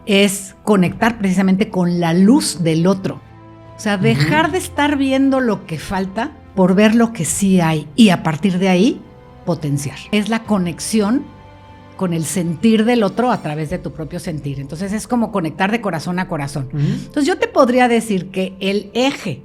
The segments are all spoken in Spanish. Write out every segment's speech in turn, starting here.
es conectar precisamente con la luz del otro. O sea, dejar de estar viendo lo que falta por ver lo que sí hay y a partir de ahí potenciar. Es la conexión con el sentir del otro a través de tu propio sentir. Entonces es como conectar de corazón a corazón. Entonces yo te podría decir que el eje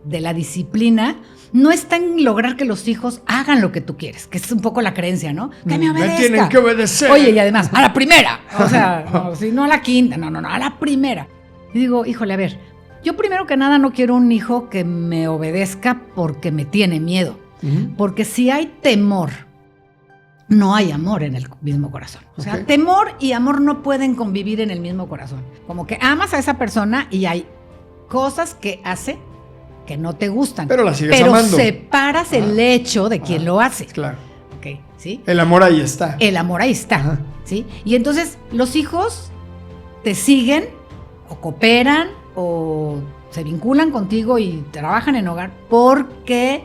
de la disciplina no está en lograr que los hijos hagan lo que tú quieres, que es un poco la creencia, ¿no? Que me obedezca. Me tienen que obedecer. Oye, y además, a la primera. O sea, no, si no a la quinta, no, a la primera. Y digo, híjole, a ver, yo primero que nada no quiero un hijo que me obedezca porque me tiene miedo. Porque si hay temor, no hay amor en el mismo corazón. O sea, temor y amor no pueden convivir en el mismo corazón. Como que amas a esa persona y hay cosas que hace que no te gustan. Pero la sigues amando. Pero separas el hecho de quien lo hace. Claro. Okay, ¿sí? El amor ahí está. El amor ahí está. ¿Sí? Y entonces los hijos te siguen o cooperan o se vinculan contigo y trabajan en hogar porque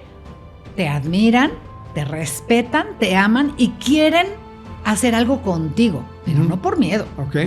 te admiran, te respetan, te aman y quieren hacer algo contigo, pero no por miedo. Ok.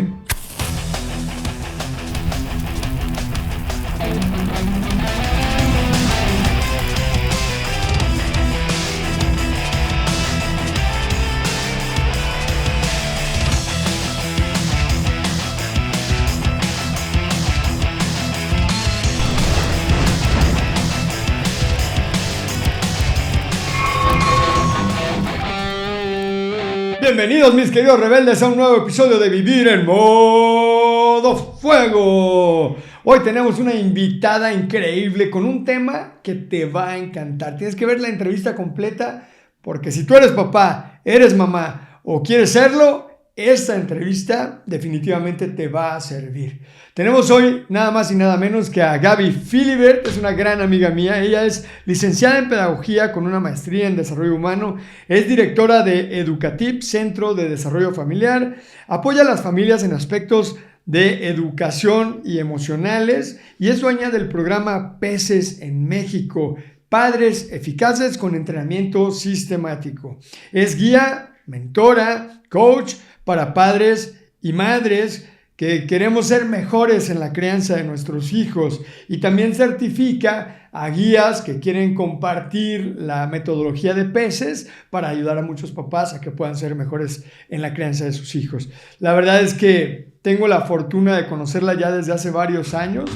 Bienvenidos mis queridos rebeldes a un nuevo episodio de Vivir en Modo Fuego. Hoy tenemos una invitada increíble con un tema que te va a encantar. Tienes que ver la entrevista completa porque si tú eres papá, eres mamá o quieres serlo, esta entrevista definitivamente te va a servir. Tenemos hoy nada más y nada menos que a Gaby Philibert, es una gran amiga mía. Ella es licenciada en Pedagogía con una maestría en Desarrollo Humano, es directora de Educativ, Centro de Desarrollo Familiar, apoya a las familias en aspectos de educación y emocionales y es dueña del programa Peces en México, Padres Eficaces con Entrenamiento Sistemático. Es guía, mentora, coach para padres y madres que queremos ser mejores en la crianza de nuestros hijos y también certifica a guías que quieren compartir la metodología de peces para ayudar a muchos papás a que puedan ser mejores en la crianza de sus hijos. La verdad es que tengo la fortuna de conocerla ya desde hace varios años.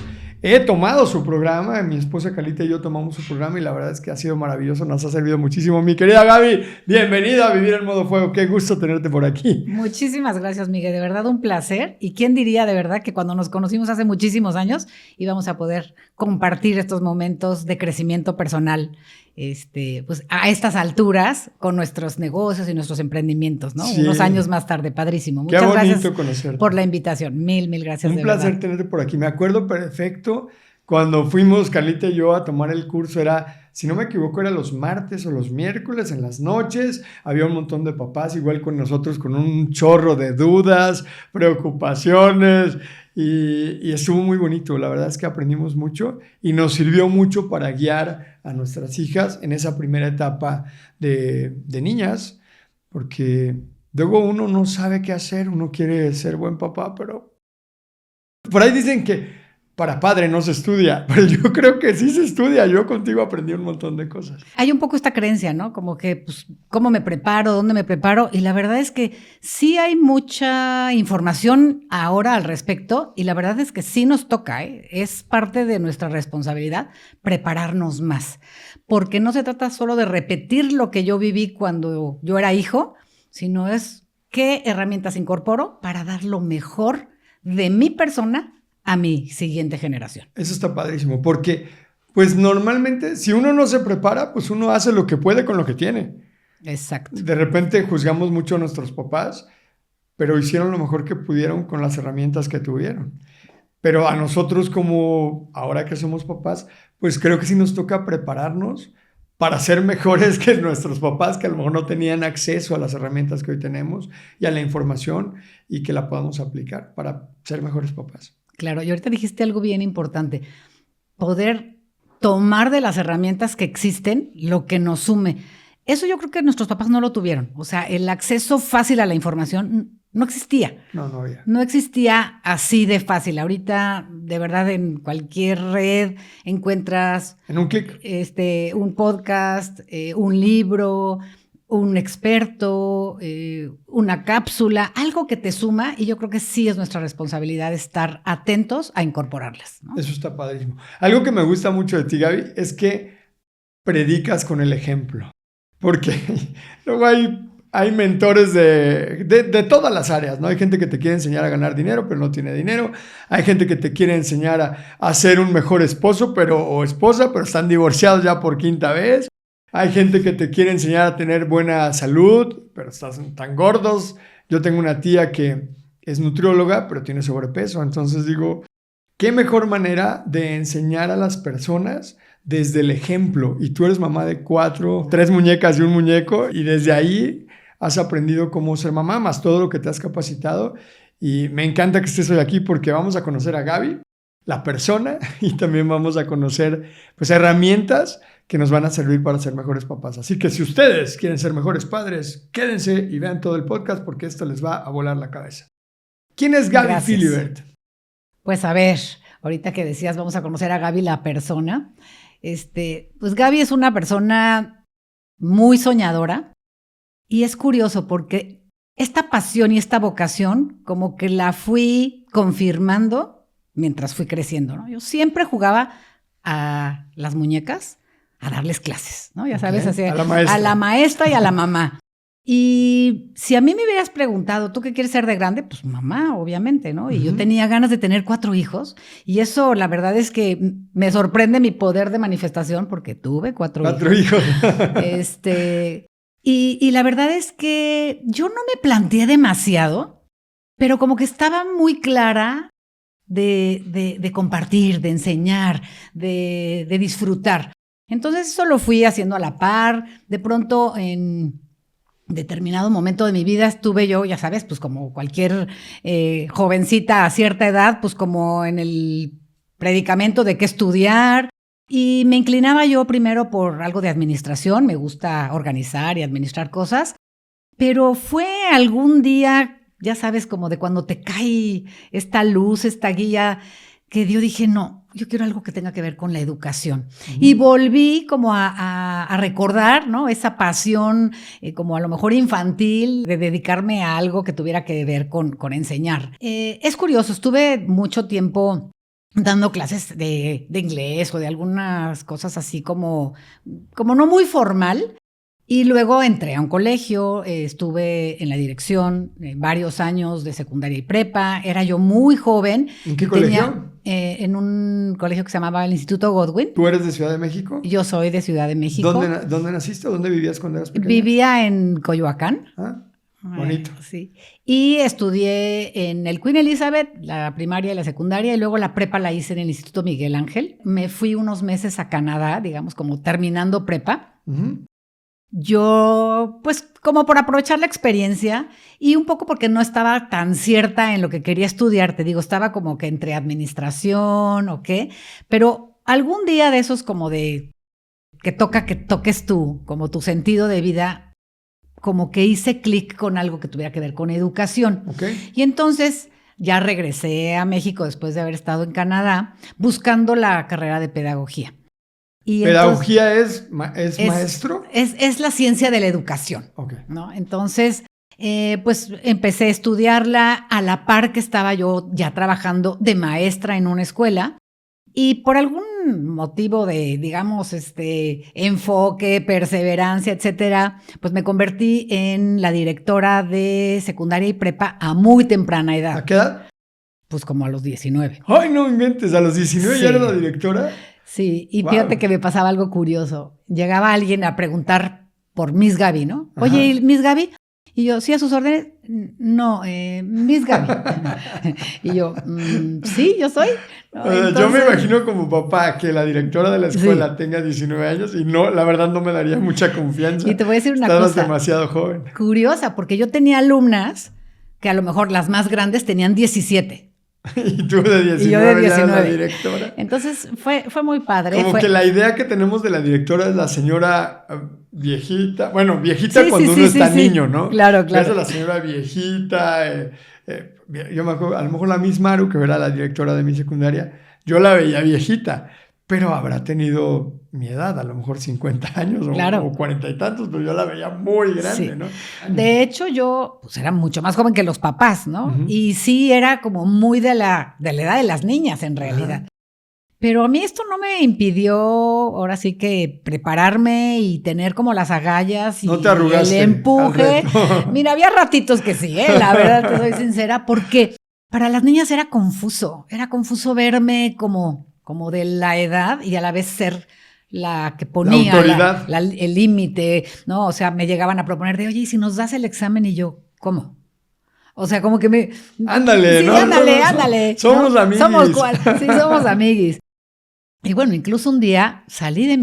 He tomado su programa, mi esposa Calita y yo tomamos su programa y la verdad es que ha sido maravilloso, nos ha servido muchísimo. Mi querida Gaby, bienvenida a Vivir en Modo Fuego, qué gusto tenerte por aquí. Muchísimas gracias, Miguel, de verdad un placer. Y quién diría de verdad que cuando nos conocimos hace muchísimos años íbamos a poder compartir estos momentos de crecimiento personal, pues a estas alturas con nuestros negocios y nuestros emprendimientos, ¿no? Sí. Unos años más tarde, padrísimo. Muchas gracias conocerte. Por la invitación, mil gracias. Un placer tenerte por aquí, me acuerdo perfecto cuando fuimos Carlita y yo a tomar el curso, era, si no me equivoco, era los martes o los miércoles en las noches, había un montón de papás igual con nosotros con un chorro de dudas, preocupaciones y estuvo muy bonito, la verdad es que aprendimos mucho y nos sirvió mucho para guiar a nuestras hijas en esa primera etapa de niñas, porque luego uno no sabe qué hacer, uno quiere ser buen papá, pero por ahí dicen que para padre no se estudia, pero yo creo que sí se estudia. Yo contigo aprendí un montón de cosas. Hay un poco esta creencia, ¿no? Como que, pues, ¿cómo me preparo? ¿Dónde me preparo? Y la verdad es que sí hay mucha información ahora al respecto y la verdad es que sí nos toca, ¿eh? Es parte de nuestra responsabilidad prepararnos más, porque no se trata solo de repetir lo que yo viví cuando yo era hijo, sino es qué herramientas incorporo para dar lo mejor de mi persona a mi siguiente generación. Eso está padrísimo, porque pues normalmente si uno no se prepara, pues uno hace lo que puede con lo que tiene. Exacto. De repente juzgamos mucho a nuestros papás, pero hicieron lo mejor que pudieron con las herramientas que tuvieron. Pero a nosotros como ahora que somos papás, pues creo que sí nos toca prepararnos para ser mejores que nuestros papás, que a lo mejor no tenían acceso a las herramientas que hoy tenemos y a la información y que la podamos aplicar para ser mejores papás. Claro, y ahorita dijiste algo bien importante, poder tomar de las herramientas que existen lo que nos sume. Eso yo creo que nuestros papás no lo tuvieron. O sea, el acceso fácil a la información No existía. No había. No existía así de fácil. Ahorita, de verdad, en cualquier red encuentras... En un clic. Un podcast, un libro, un experto, una cápsula, algo que te suma, y yo creo que sí es nuestra responsabilidad estar atentos a incorporarlas, ¿no? Eso está padrísimo. Algo que me gusta mucho de ti, Gaby, es que predicas con el ejemplo. Porque luego hay mentores de todas las áreas, ¿no? Hay gente que te quiere enseñar a ganar dinero, pero no tiene dinero. Hay gente que te quiere enseñar a ser un mejor esposo o esposa, pero están divorciados ya por 5ª vez. Hay gente que te quiere enseñar a tener buena salud, pero están tan gordos. Yo tengo una tía que es nutrióloga, pero tiene sobrepeso. Entonces digo, ¿qué mejor manera de enseñar a las personas desde el ejemplo? Y tú eres mamá de 3 muñecas y un muñeco, y desde ahí has aprendido cómo ser mamá, más todo lo que te has capacitado. Y me encanta que estés hoy aquí porque vamos a conocer a Gaby, la persona, y también vamos a conocer pues herramientas que nos van a servir para ser mejores papás. Así que si ustedes quieren ser mejores padres, quédense y vean todo el podcast porque esto les va a volar la cabeza. ¿Quién es Gaby Philibert? Pues a ver, ahorita que decías vamos a conocer a Gaby, la persona. Pues Gaby es una persona muy soñadora y es curioso porque esta pasión y esta vocación como que la fui confirmando mientras fui creciendo, ¿no? Yo siempre jugaba a las muñecas a darles clases, ¿no? Ya sabes, así, a la maestra y a la mamá. Y si a mí me hubieras preguntado, ¿tú qué quieres ser de grande? Pues mamá, obviamente, ¿no? Y yo tenía ganas de tener 4 hijos. Y eso, la verdad es que me sorprende mi poder de manifestación porque tuve 4 hijos. 4 hijos. Y la verdad es que yo no me planteé demasiado, pero como que estaba muy clara de compartir, de enseñar, de disfrutar. Entonces eso lo fui haciendo a la par. De pronto en determinado momento de mi vida estuve yo, ya sabes, pues como cualquier jovencita a cierta edad, pues como en el predicamento de qué estudiar. Y me inclinaba yo primero por algo de administración, me gusta organizar y administrar cosas, pero fue algún día, ya sabes, como de cuando te cae esta luz, esta guía, que yo dije, no, yo quiero algo que tenga que ver con la educación. Y volví como a recordar, ¿no? Esa pasión como a lo mejor infantil de dedicarme a algo que tuviera que ver con enseñar. Es curioso, estuve mucho tiempo dando clases de inglés o de algunas cosas así como no muy formal. Y luego entré a un colegio, estuve en la dirección varios años de secundaria y prepa. Era yo muy joven. ¿En qué colegio? En un colegio que se llamaba el Instituto Godwin. ¿Tú eres de Ciudad de México? Yo soy de Ciudad de México. ¿Dónde naciste? ¿Dónde vivías cuando eras pequeña? Vivía en Coyoacán. Ah, bonito. Sí. Y estudié en el Queen Elizabeth, la primaria y la secundaria, y luego la prepa la hice en el Instituto Miguel Ángel. Me fui unos meses a Canadá, digamos, como terminando prepa. Yo, pues, como por aprovechar la experiencia y un poco porque no estaba tan cierta en lo que quería estudiar, te digo, estaba como que entre administración o qué, pero algún día de esos como de que toques tú, como tu sentido de vida, como que hice clic con algo que tuviera que ver con educación. Okay. Y entonces ya regresé a México después de haber estado en Canadá buscando la carrera de pedagogía. Y ¿Pedagogía es maestro? Es la ciencia de la educación, okay, ¿no? Entonces, pues empecé a estudiarla a la par que estaba yo ya trabajando de maestra en una escuela y por algún motivo de, digamos, enfoque, perseverancia, etcétera, pues me convertí en la directora de secundaria y prepa a muy temprana edad. ¿A qué edad? Pues como a los 19. ¡Ay, no inventes! ¿A los 19 sí. ya eres la directora? Sí, y wow. Fíjate que me pasaba algo curioso. Llegaba alguien a preguntar por Miss Gaby, ¿no? Ajá. Oye, ¿Miss Gaby? Y yo, ¿sí a sus órdenes? No, Miss Gaby. Y yo, sí, yo soy. ¿No? Entonces, yo me imagino como papá que la directora de la escuela tenga 19 años y no, la verdad no me daría mucha confianza. Y te voy a decir una cosa. Estabas demasiado joven. Curiosa, porque yo tenía alumnas que a lo mejor las más grandes tenían 17. Y tú de 19, y yo de 19. Ya eras la directora. Entonces fue muy padre. Como que la idea que tenemos de la directora es la señora viejita. Bueno, viejita cuando uno está niño, ¿no? Claro. Esa es la señora viejita. Yo me acuerdo, a lo mejor la Miss Maru, que era la directora de mi secundaria, yo la veía viejita, pero habrá tenido mi edad, a lo mejor 50 años o 40 y tantos, pero yo la veía muy grande, ¿no? De hecho, yo pues, era mucho más joven que los papás, ¿no? Uh-huh. Y sí era como muy de la edad de las niñas, en realidad. Uh-huh. Pero a mí esto no me impidió, ahora sí que prepararme y tener como las agallas y no te arrugaste el empuje. Mira, había ratitos que sí, la verdad, te soy sincera, porque para las niñas era confuso verme como de la edad y a la vez ser la que ponía la autoridad. El límite, ¿no? O sea, me llegaban a proponer de, oye, ¿y si nos das el examen? Y yo, ¿cómo? O sea, como que me... Ándale, sí, ¿no? Ándale. Somos amiguis. Somos amiguis. Y bueno, incluso un día salí de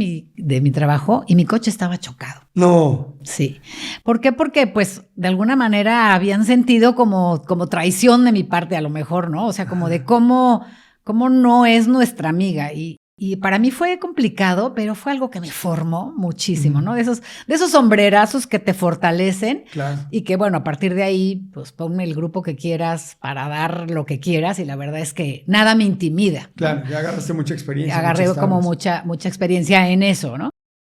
mi trabajo y mi coche estaba chocado. No. Sí. ¿Por qué? Porque, pues, de alguna manera habían sentido como traición de mi parte, a lo mejor, ¿no? O sea, como de cómo no es nuestra amiga. Y para mí fue complicado, pero fue algo que me formó muchísimo, ¿no? De esos sombrerazos que te fortalecen. Claro. Y que, bueno, a partir de ahí, pues ponme el grupo que quieras para dar lo que quieras. Y la verdad es que nada me intimida. Claro, ya agarraste mucha experiencia. Agarré como mucha experiencia en eso, ¿no?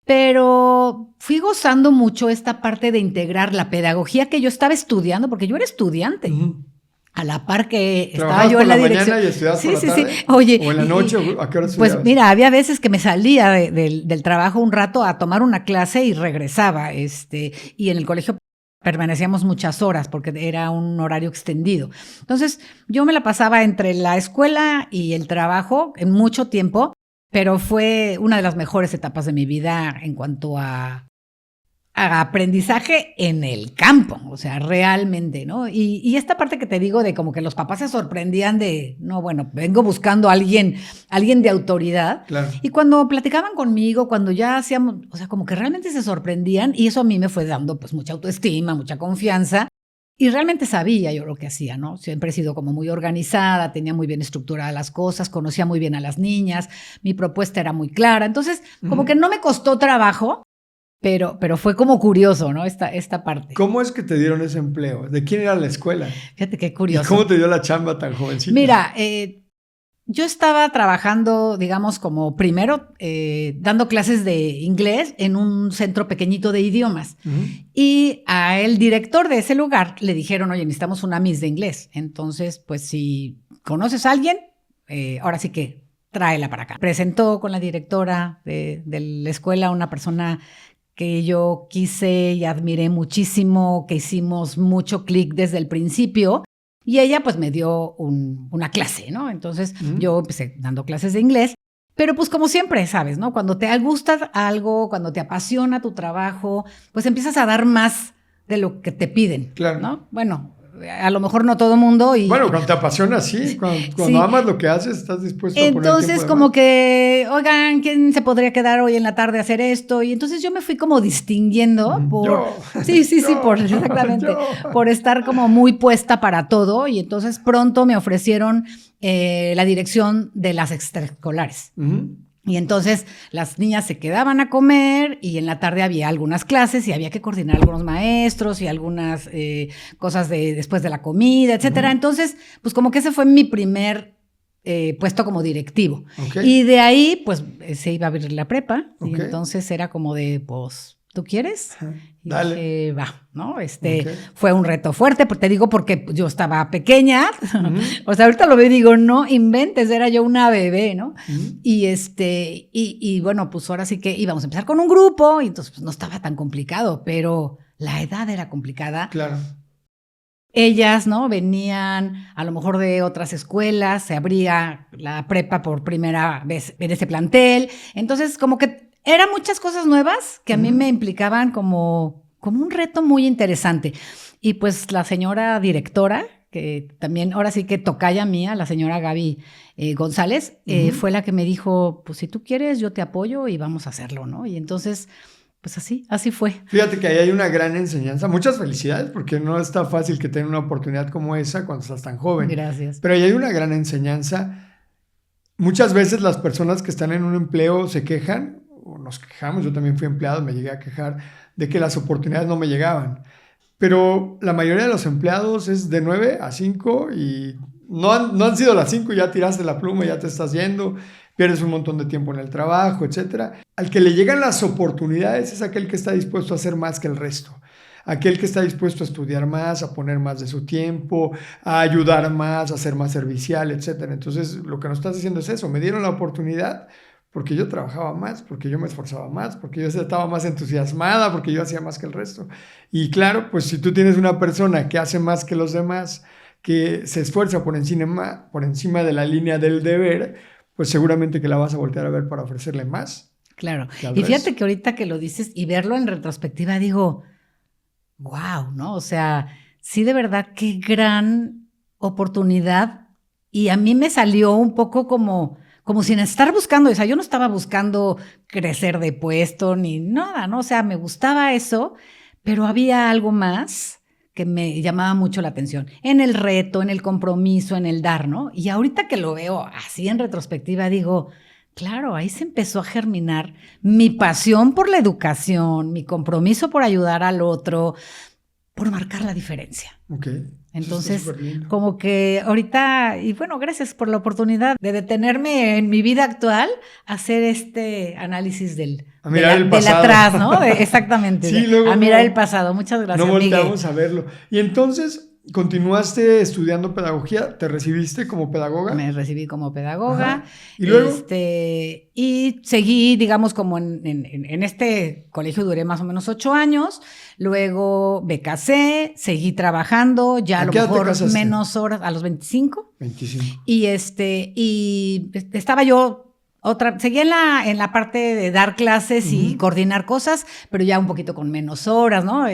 Pero fui gozando mucho esta parte de integrar la pedagogía que yo estaba estudiando, porque yo era estudiante. Uh-huh. A la par que estaba yo en la dirección. ¿Trabajabas por la mañana y estudiabas por la tarde? Sí. Oye, ¿O en la noche? ¿A qué hora estudiabas? Pues mira, había veces que me salía del trabajo un rato a tomar una clase y regresaba. Y en el colegio permanecíamos muchas horas porque era un horario extendido. Entonces, yo me la pasaba entre la escuela y el trabajo en mucho tiempo, pero fue una de las mejores etapas de mi vida en cuanto a aprendizaje en el campo, o sea, realmente, ¿no? Y esta parte que te digo de como que los papás se sorprendían de, no, bueno, vengo buscando a alguien de autoridad. Claro. Y cuando platicaban conmigo, cuando ya hacíamos, o sea, como que realmente se sorprendían y eso a mí me fue dando pues mucha autoestima, mucha confianza y realmente sabía yo lo que hacía, ¿no? Siempre he sido como muy organizada, tenía muy bien estructuradas las cosas, conocía muy bien a las niñas, mi propuesta era muy clara, entonces como que no me costó trabajo. Pero fue como curioso, ¿no? Esta parte. ¿Cómo es que te dieron ese empleo? ¿De quién era la escuela? Fíjate qué curioso. ¿Y cómo te dio la chamba tan jovencita? Mira, yo estaba trabajando, digamos, como primero dando clases de inglés en un centro pequeñito de idiomas. Uh-huh. Y a el director de ese lugar le dijeron, oye, necesitamos una Miss de inglés. Entonces, pues si conoces a alguien, ahora sí que tráela para acá. Presentó con la directora de la escuela una persona que yo quise y admiré muchísimo, que hicimos mucho clic desde el principio, y ella pues me dio una clase, ¿no? Entonces yo empecé dando clases de inglés, pero pues como siempre, ¿sabes? ¿No? Cuando te gusta algo, cuando te apasiona tu trabajo, pues empiezas a dar más de lo que te piden, claro. ¿no? Bueno, a lo mejor no todo mundo. Bueno, cuando te apasiona, sí. Cuando amas lo que haces, estás dispuesto a poner tiempo. Entonces, como que, oigan, ¿quién se podría quedar hoy en la tarde a hacer esto? Y entonces yo me fui como distinguiendo por... Exactamente. Por estar como muy puesta para todo. Y entonces pronto me ofrecieron la dirección de las extraescolares. Uh-huh. Y entonces las niñas se quedaban a comer y en la tarde había algunas clases y había que coordinar algunos maestros y algunas cosas después de la comida, etcétera. Uh-huh. Entonces, pues como que ese fue mi primer puesto como directivo. Okay. Y de ahí, pues se iba a abrir la prepa. Okay. Y entonces era como de, pues, ¿tú quieres? Y dale. Dije, va, ¿no? Fue un reto fuerte, te digo, porque yo estaba pequeña. Uh-huh. O sea, ahorita lo veo y digo, no inventes, era yo una bebé, ¿no? Uh-huh. Y bueno, pues ahora sí que íbamos a empezar con un grupo y entonces pues, no estaba tan complicado, pero la edad era complicada. Claro. Ellas, ¿no? Venían a lo mejor de otras escuelas, se abría la prepa por primera vez en ese plantel. Entonces, como que eran muchas cosas nuevas que a mí me implicaban como un reto muy interesante. Y pues la señora directora, que también ahora sí que tocaya mía, la señora Gaby González, fue la que me dijo, pues si tú quieres yo te apoyo y vamos a hacerlo, ¿no? Y entonces pues así fue. Fíjate que ahí hay una gran enseñanza. Muchas felicidades, porque no está fácil que tenga una oportunidad como esa cuando estás tan joven. Gracias. Pero ahí hay una gran enseñanza. Muchas veces las personas que están en un empleo se quejan, o nos quejamos, yo también fui empleado, me llegué a quejar de que las oportunidades no me llegaban. Pero la mayoría de los empleados es de 9 a 5 y no han sido las 5 y ya tiraste la pluma, ya te estás yendo, pierdes un montón de tiempo en el trabajo, etc. Al que le llegan las oportunidades es aquel que está dispuesto a hacer más que el resto. Aquel que está dispuesto a estudiar más, a poner más de su tiempo, a ayudar más, a ser más servicial, etc. Entonces, lo que nos estás diciendo es eso. Me dieron la oportunidad porque yo trabajaba más, porque yo me esforzaba más, porque yo estaba más entusiasmada, porque yo hacía más que el resto. Y claro, pues si tú tienes una persona que hace más que los demás, que se esfuerza por encima de la línea del deber, pues seguramente que la vas a voltear a ver para ofrecerle más. Claro. Y fíjate que ahorita que lo dices y verlo en retrospectiva, digo, wow, ¿no? O sea, sí, de verdad, qué gran oportunidad. Y a mí me salió un poco como sin estar buscando, o sea, yo no estaba buscando crecer de puesto ni nada, ¿no? O sea, me gustaba eso, pero había algo más que me llamaba mucho la atención, en el reto, en el compromiso, en el dar, ¿no? Y ahorita que lo veo así en retrospectiva, digo, claro, ahí se empezó a germinar mi pasión por la educación, mi compromiso por ayudar al otro, por marcar la diferencia. Ok. Entonces, como que ahorita, y bueno, gracias por la oportunidad de detenerme en mi vida actual, hacer este análisis del atrás, ¿no? Exactamente, sí, luego, a mirar el pasado. Muchas gracias, no volteamos a verlo. Y entonces, ¿continuaste estudiando pedagogía? ¿Te recibiste como pedagoga? Me recibí como pedagoga. Ajá. ¿Y luego? Y seguí, digamos, como en este colegio duré más o menos 8 años. Luego me casé, seguí trabajando, ya a lo mejor menos horas, a los 25. 25. Y estaba yo... seguía en la parte de dar clases y coordinar cosas, pero ya un poquito con menos horas, ¿no?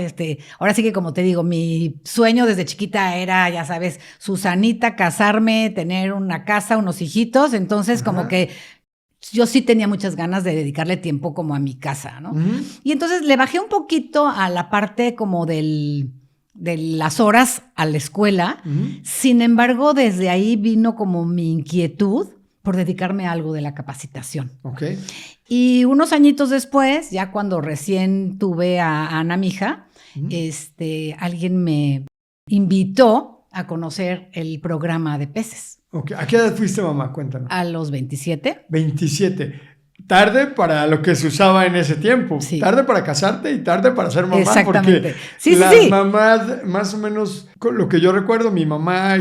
Ahora sí que, como te digo, mi sueño desde chiquita era, ya sabes, Susanita, casarme, tener una casa, unos hijitos, entonces como que yo sí tenía muchas ganas de dedicarle tiempo como a mi casa, ¿no? Y entonces le bajé un poquito a la parte como de las horas a la escuela. Sin embargo, desde ahí vino como mi inquietud por dedicarme a algo de la capacitación. Okay. Y unos añitos después, ya cuando recién tuve a Ana, mi hija, alguien me invitó a conocer el programa de peces. Okay. ¿A qué edad fuiste, mamá? Cuéntanos. A los 27. 27. Tarde para lo que se usaba en ese tiempo. Sí. Tarde para casarte y tarde para ser mamá. Exactamente. Porque las mamás, más o menos, lo que yo recuerdo, mi mamá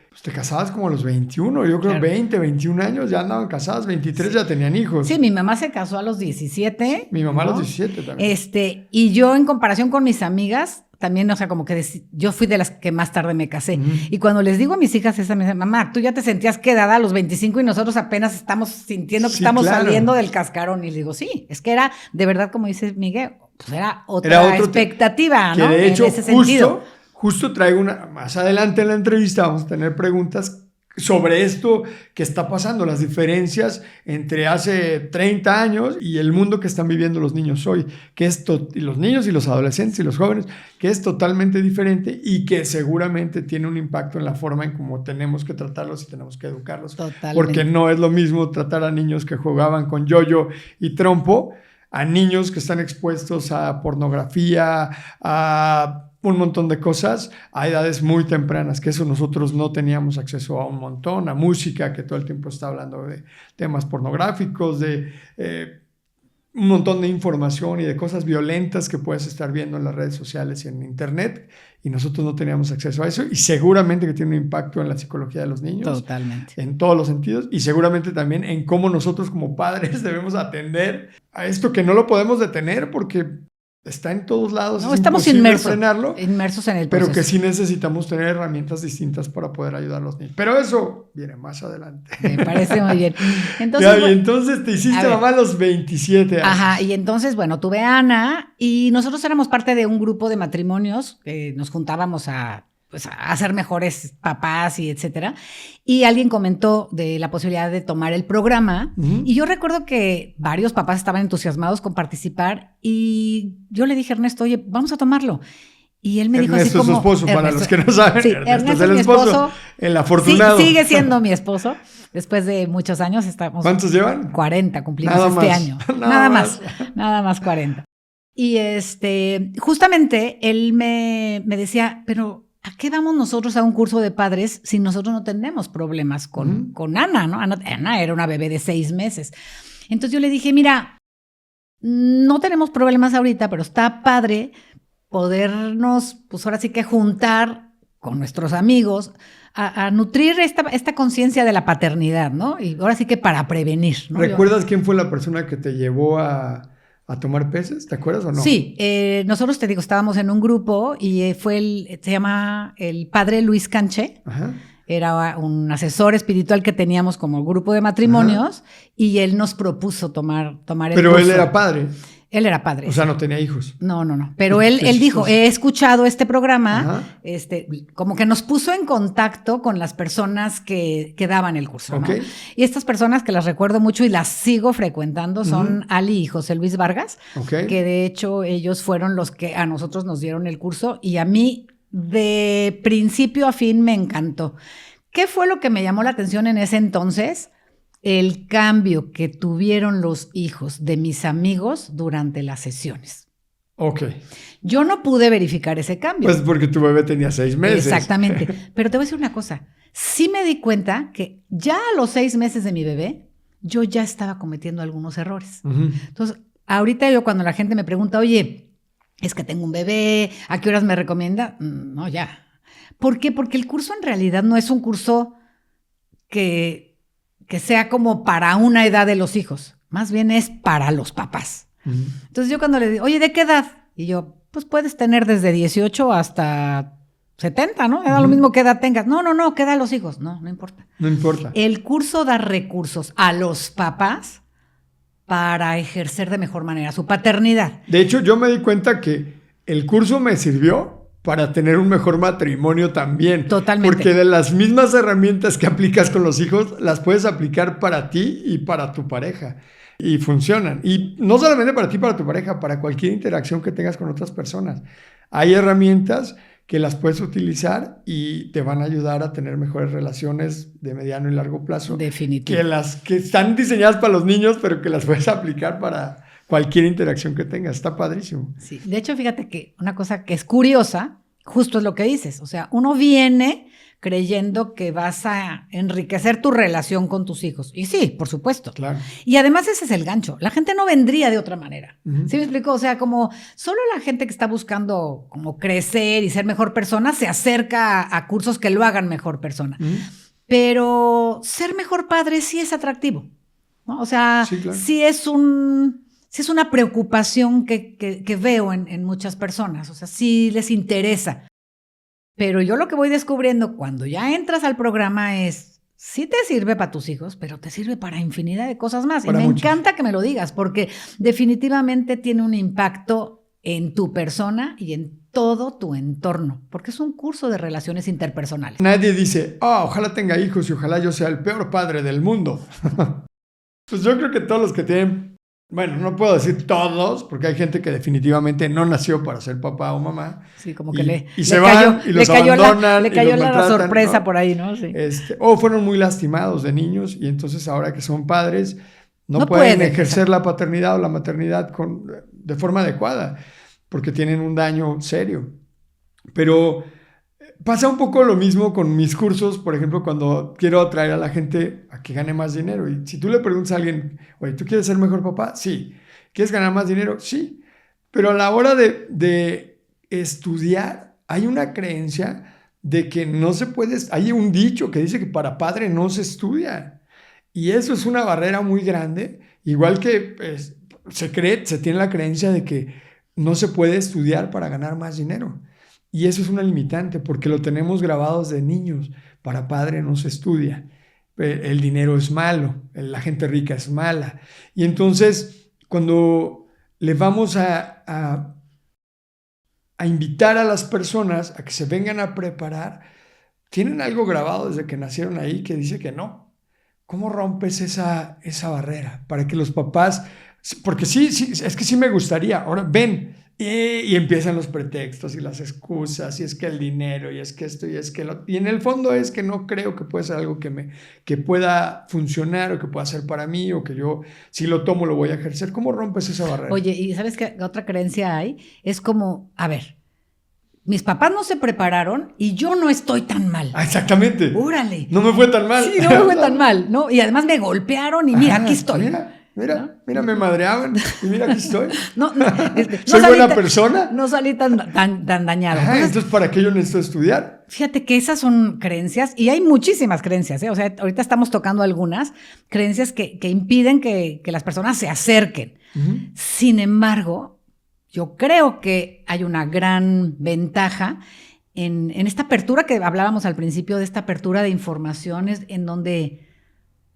pues te casabas como a los 21, yo creo, claro. 20, 21 años ya andaban casadas, 23 ya tenían hijos. Sí, mi mamá se casó a los 17. Mi mamá, ¿no? A los 17 también. Y yo, en comparación con mis amigas, también, o sea, como que yo fui de las que más tarde me casé. Y cuando les digo a mis hijas esa, me dicen, mamá, tú ya te sentías quedada a los 25 y nosotros apenas estamos sintiendo que estamos saliendo del cascarón. Y les digo, sí, es que era, de verdad, como dice Miguel, pues era otra expectativa, ¿no? Que de hecho, en ese sentido. Justo traigo más adelante en la entrevista vamos a tener preguntas sobre esto que está pasando, las diferencias entre hace 30 años y el mundo que están viviendo los niños hoy, y los niños y los adolescentes y los jóvenes, que es totalmente diferente y que seguramente tiene un impacto en la forma en cómo tenemos que tratarlos y tenemos que educarlos. Totalmente. Porque no es lo mismo tratar a niños que jugaban con yoyo y trompo, a niños que están expuestos a pornografía, a un montón de cosas a edades muy tempranas, que eso nosotros no teníamos acceso a un montón, a música que todo el tiempo está hablando de temas pornográficos, de un montón de información y de cosas violentas que puedes estar viendo en las redes sociales y en internet, y nosotros no teníamos acceso a eso, y seguramente que tiene un impacto en la psicología de los niños. Totalmente. En todos los sentidos, y seguramente también en cómo nosotros como padres debemos atender a esto que no lo podemos detener porque está en todos lados. No, estamos inmersos en el proceso. Pero que sí necesitamos tener herramientas distintas para poder ayudar a los niños. Pero eso viene más adelante. Me parece muy bien. Entonces te hiciste mamá a los 27 años. Ajá, y entonces, bueno, tuve a Ana y nosotros éramos parte de un grupo de matrimonios que nos juntábamos a pues, a ser mejores papás y etcétera. Y alguien comentó de la posibilidad de tomar el programa. Y yo recuerdo que varios papás estaban entusiasmados con participar y yo le dije a Ernesto, oye, vamos a tomarlo. Y él me dijo Ernesto así como... es su esposo, para los que no saben. Sí, Ernesto es el esposo, el afortunado. Sí, sigue siendo mi esposo. Después de muchos años estamos... ¿Cuántos llevan? 40 cumplimos Nada este más. año. Nada más 40. Y justamente él me decía, pero ¿a qué vamos nosotros a un curso de padres si nosotros no tenemos problemas con Ana, ¿no? Ana era una bebé de 6 meses. Entonces yo le dije, mira, no tenemos problemas ahorita, pero está padre podernos, pues ahora sí que juntar con nuestros amigos a nutrir esta conciencia de la paternidad, ¿no? Y ahora sí que para prevenir, ¿no? ¿Recuerdas quién fue la persona que te llevó a tomar peces? ¿Te acuerdas o no? Sí, nosotros, te digo, estábamos en un grupo y se llama el padre Luis Canché. Ajá. Era un asesor espiritual que teníamos como grupo de matrimonios. Ajá. Y él nos propuso tomar el curso. Pero él era padre. Él era padre. O sea, no tenía hijos. No. Pero él dijo, he escuchado este programa, como que nos puso en contacto con las personas que daban el curso. Okay. ¿No? Y estas personas que las recuerdo mucho y las sigo frecuentando son Ali y José Luis Vargas, que de hecho ellos fueron los que a nosotros nos dieron el curso y a mí de principio a fin me encantó. ¿Qué fue lo que me llamó la atención en ese entonces? El cambio que tuvieron los hijos de mis amigos durante las sesiones. Ok. Yo no pude verificar ese cambio. Pues porque tu bebé tenía 6 meses. Exactamente. Pero te voy a decir una cosa. Sí me di cuenta que ya a los 6 meses de mi bebé, yo ya estaba cometiendo algunos errores. Entonces, ahorita yo cuando la gente me pregunta, oye, es que tengo un bebé, ¿a qué horas me recomienda? No, ya. ¿Por qué? Porque el curso en realidad no es un curso que sea como para una edad de los hijos, más bien es para los papás. Entonces yo cuando le digo, oye, ¿de qué edad? Y yo, pues puedes tener desde 18 hasta 70, ¿no? Da lo mismo que edad tengas. No, ¿qué edad los hijos? No importa. No importa. El curso da recursos a los papás para ejercer de mejor manera su paternidad. De hecho, yo me di cuenta que el curso me sirvió para tener un mejor matrimonio también. Totalmente. Porque de las mismas herramientas que aplicas con los hijos, las puedes aplicar para ti y para tu pareja. Y funcionan. Y no solamente para ti y para tu pareja, para cualquier interacción que tengas con otras personas. Hay herramientas que las puedes utilizar y te van a ayudar a tener mejores relaciones de mediano y largo plazo. Definitivo. Que las que están diseñadas para los niños, pero que las puedes aplicar para cualquier interacción que tengas. Está padrísimo. Sí, de hecho, fíjate que una cosa que es curiosa, justo es lo que dices. O sea, uno viene creyendo que vas a enriquecer tu relación con tus hijos. Y sí, por supuesto. Claro. Y además ese es el gancho. La gente no vendría de otra manera. ¿Sí me explico? O sea, como solo la gente que está buscando como crecer y ser mejor persona se acerca a cursos que lo hagan mejor persona. Pero ser mejor padre sí es atractivo, ¿no? O sea, sí, claro. sí es una preocupación que veo en muchas personas. O sea, sí les interesa. Pero yo lo que voy descubriendo cuando ya entras al programa es, sí te sirve para tus hijos, pero te sirve para infinidad de cosas más. Para y me muchos. encanta que me lo digas, porque definitivamente tiene un impacto en tu persona y en todo tu entorno, porque es un curso de relaciones interpersonales. Nadie dice, ojalá tenga hijos y ojalá yo sea el peor padre del mundo. Pues yo creo que todos los que tienen, bueno, no puedo decir todos, porque hay gente que definitivamente no nació para ser papá o mamá. Sí, como que y se van y los abandonan. Le cayó y los la maltratan, sorpresa, ¿no? Por ahí, ¿no? Sí. O fueron muy lastimados de niños y entonces ahora que son padres no pueden ejercer la paternidad o la maternidad de forma adecuada porque tienen un daño serio. Pero pasa un poco lo mismo con mis cursos, por ejemplo, cuando quiero atraer a la gente a que gane más dinero. Y si tú le preguntas a alguien, oye, ¿tú quieres ser mejor papá? Sí. ¿Quieres ganar más dinero? Sí. Pero a la hora de estudiar, hay una creencia de que no se puede. Hay un dicho que dice que para padre no se estudia. Y eso es una barrera muy grande. Igual que se tiene la creencia de que no se puede estudiar para ganar más dinero. Y eso es una limitante porque lo tenemos grabado desde niños. Para padre no se estudia. El dinero es malo. La gente rica es mala. Y entonces, cuando le vamos a a invitar a las personas a que se vengan a preparar, tienen algo grabado desde que nacieron ahí que dice que no. ¿Cómo rompes esa barrera? Para que los papás, porque sí, es que sí me gustaría, ahora ven, y empiezan los pretextos y las excusas, y es que el dinero, y es que esto, y es que lo... Y en el fondo es que no creo que pueda ser algo que pueda funcionar, o que pueda ser para mí, o que yo, si lo tomo, lo voy a ejercer. ¿Cómo rompes esa barrera? Oye, ¿y sabes qué otra creencia hay? Es como, a ver, mis papás no se prepararon y yo no estoy tan mal. Ah, exactamente. ¡Órale! No me fue tan mal. Sí, no me fue tan mal, ¿no? Y además me golpearon y mira, aquí estoy. Mira, me madreaban y mira, aquí estoy. No, ¿Soy buena persona? No salí tan dañado. Entonces, ¿para qué yo necesito estudiar? Fíjate que esas son creencias, y hay muchísimas creencias, ¿eh? O sea, ahorita estamos tocando algunas creencias que impiden que las personas se acerquen. Uh-huh. Sin embargo, yo creo que hay una gran ventaja en esta apertura que hablábamos al principio, de esta apertura de informaciones, en donde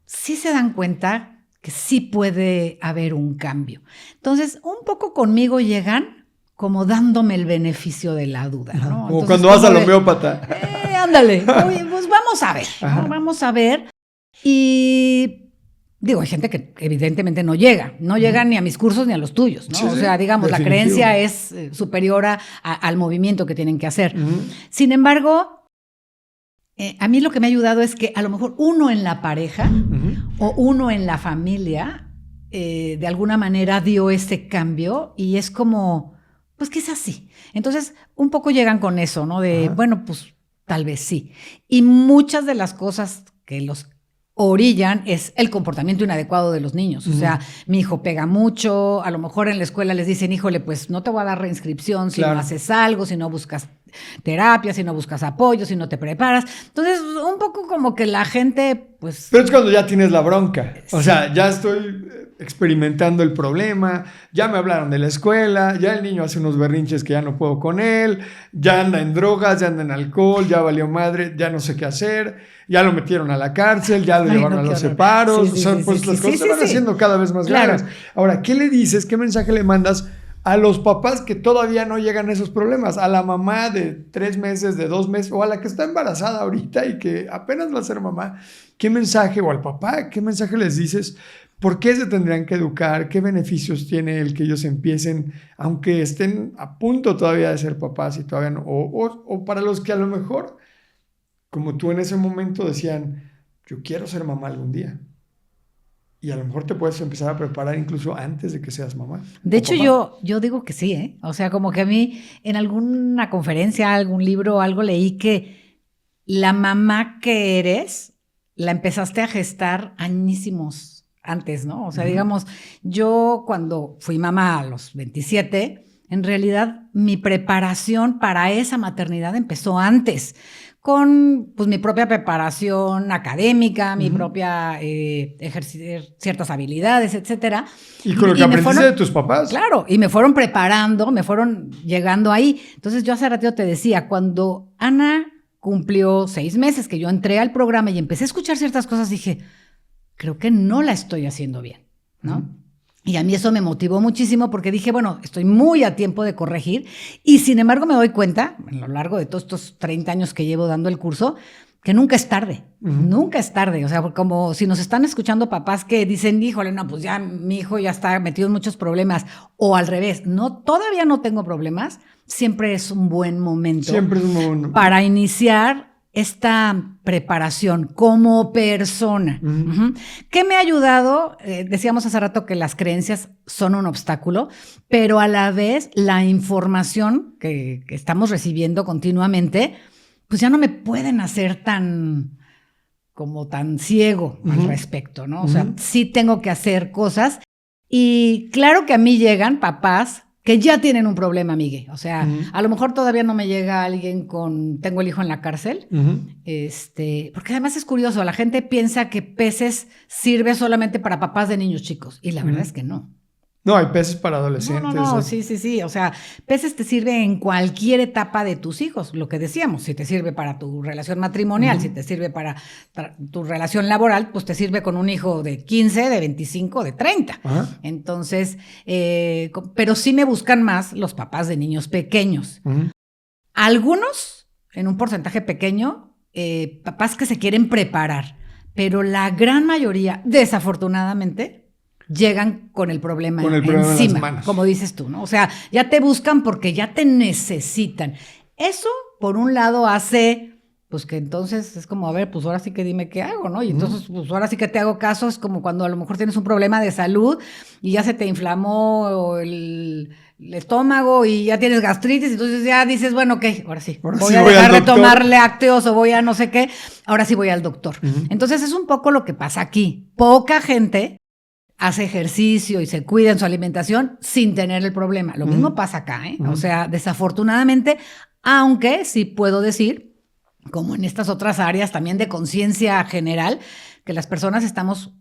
sí se dan cuenta que sí puede haber un cambio. Entonces, un poco conmigo llegan como dándome el beneficio de la duda, ¿no? Como entonces, cuando vas al homeópata. Ándale, pues vamos a ver, ¿no? Vamos a ver. Y digo, hay gente que evidentemente no llega ni a mis cursos ni a los tuyos, ¿no? Sí, o sea, digamos, definitivo. La creencia es superior al movimiento que tienen que hacer. Uh-huh. Sin embargo, a mí lo que me ha ayudado es que a lo mejor uno en la pareja uh-huh. o uno en la familia de alguna manera dio ese cambio y es como, pues que es así. Entonces, un poco llegan con eso, ¿no? De, uh-huh. bueno, pues tal vez sí. Y muchas de las cosas que los orillan es el comportamiento inadecuado de los niños. Uh-huh. O sea, mi hijo pega mucho, a lo mejor en la escuela les dicen, híjole, pues no te voy a dar reinscripción si no haces algo, si no buscas terapia, si no buscas apoyo, si no te preparas. Entonces, un poco como que la gente, pues... Pero es cuando ya tienes la bronca. O sea, ya estoy experimentando el problema, ya me hablaron de la escuela, ya el niño hace unos berrinches que ya no puedo con él, ya anda en drogas, ya anda en alcohol, ya valió madre, ya no sé qué hacer, ya lo metieron a la cárcel, ya lo llevaron a los separos. Las cosas se van haciendo cada vez más graves. Ahora, ¿qué le dices? ¿Qué mensaje le mandas a los papás que todavía no llegan a esos problemas? A la mamá de 3 meses, de 2 meses, o a la que está embarazada ahorita y que apenas va a ser mamá. ¿Qué mensaje? O al papá, ¿qué mensaje les dices? ¿Por qué se tendrían que educar? ¿Qué beneficios tiene el que ellos empiecen, aunque estén a punto todavía de ser papás y todavía no? O para los que a lo mejor, como tú en ese momento decían, yo quiero ser mamá algún día. Y a lo mejor te puedes empezar a preparar incluso antes de que seas mamá. De hecho, yo digo que sí, ¿eh? O sea, como que a mí en alguna conferencia, algún libro, algo leí que la mamá que eres la empezaste a gestar añísimos antes, ¿no? O sea, digamos, yo cuando fui mamá a los 27, en realidad mi preparación para esa maternidad empezó antes, con pues mi propia preparación académica, mi propia ejercer ciertas habilidades, etcétera. Y con lo que aprendiste de tus papás. Claro, y me fueron preparando, me fueron llegando ahí. Entonces yo hace ratito te decía, cuando Ana cumplió 6 meses que yo entré al programa y empecé a escuchar ciertas cosas, dije, creo que no la estoy haciendo bien, ¿no? Uh-huh. Y a mí eso me motivó muchísimo porque dije, bueno, estoy muy a tiempo de corregir y sin embargo me doy cuenta, a lo largo de todos estos 30 años que llevo dando el curso, que nunca es tarde, nunca es tarde. O sea, como si nos están escuchando papás que dicen, híjole, no, pues ya mi hijo ya está metido en muchos problemas, o al revés, no, todavía no tengo problemas, siempre es un buen momento. Siempre es un buen momento. Para iniciar esta preparación como persona. Uh-huh. ¿Qué me ha ayudado? Decíamos hace rato que las creencias son un obstáculo, pero a la vez la información que estamos recibiendo continuamente, pues ya no me pueden hacer tan ciego al respecto, ¿no? O sea, sí tengo que hacer cosas y claro que a mí llegan papás que ya tienen un problema, Miguel. O sea, a lo mejor todavía no me llega alguien tengo el hijo en la cárcel. Porque además es curioso, la gente piensa que Peces sirve solamente para papás de niños chicos. Y la verdad es que no. No, hay peces para adolescentes. No, sí. O sea, peces te sirve en cualquier etapa de tus hijos, lo que decíamos. Si te sirve para tu relación matrimonial, si te sirve para tu relación laboral, pues te sirve con un hijo de 15, de 25, de 30. Ajá. Entonces, pero sí me buscan más los papás de niños pequeños. Algunos, en un porcentaje pequeño, papás que se quieren preparar, pero la gran mayoría, desafortunadamente, llegan con el problema encima, como dices tú, ¿no? O sea, ya te buscan porque ya te necesitan. Eso, por un lado, hace, pues que entonces es como, a ver, pues ahora sí que dime qué hago, ¿no? Y entonces, pues ahora sí que te hago caso, es como cuando a lo mejor tienes un problema de salud y ya se te inflamó el estómago y ya tienes gastritis, entonces ya dices, bueno, ok, ahora sí, voy a dejar de tomar lácteos o voy a no sé qué, ahora sí voy al doctor. Entonces es un poco lo que pasa aquí. Poca gente hace ejercicio y se cuida en su alimentación sin tener el problema. Lo mismo pasa acá, ¿eh? O sea, desafortunadamente, aunque sí puedo decir, como en estas otras áreas también de conciencia general, que las personas estamos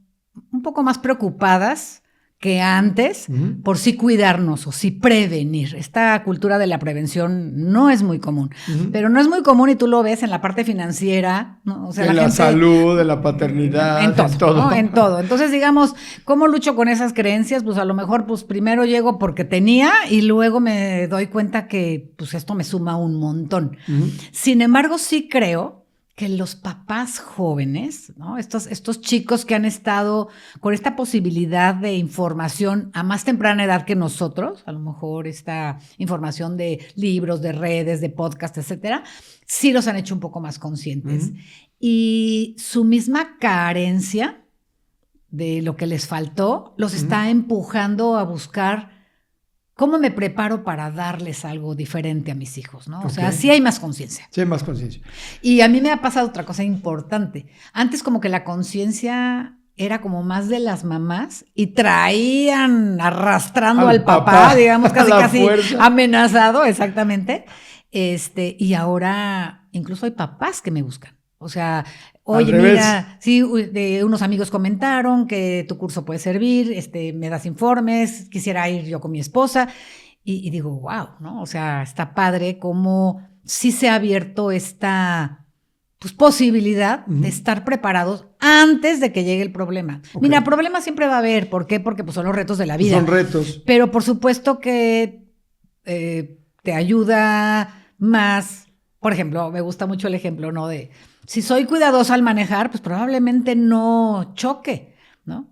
un poco más preocupadas que antes por sí cuidarnos o sí prevenir. Esta cultura de la prevención no es muy común, pero no es muy común y tú lo ves en la parte financiera, ¿no? O sea, en la salud, de la paternidad, en todo. ¿No? En todo. Entonces, digamos, ¿cómo lucho con esas creencias? Pues a lo mejor, pues primero llego porque tenía y luego me doy cuenta que pues esto me suma un montón. Sin embargo, sí creo que los papás jóvenes, ¿no? Estos chicos que han estado con esta posibilidad de información a más temprana edad que nosotros, a lo mejor esta información de libros, de redes, de podcast, etcétera, sí los han hecho un poco más conscientes. Y su misma carencia de lo que les faltó los está empujando a buscar ¿cómo me preparo para darles algo diferente a mis hijos? ¿No? O sea, sí hay más conciencia. Sí hay más conciencia. Y a mí me ha pasado otra cosa importante. Antes como que la conciencia era como más de las mamás y traían arrastrando al papá, digamos, casi amenazado, exactamente. Y ahora incluso hay papás que me buscan. O sea, oye, mira, sí, unos amigos comentaron que tu curso puede servir, me das informes, quisiera ir yo con mi esposa. Y digo, wow, ¿no? O sea, está padre cómo sí se ha abierto esta posibilidad de estar preparados antes de que llegue el problema. Mira, problemas siempre va a haber. ¿Por qué? Porque son los retos de la vida. Son retos. Pero por supuesto que te ayuda más. Por ejemplo, me gusta mucho el ejemplo, ¿no? De si soy cuidadosa al manejar, pues probablemente no choque, ¿no?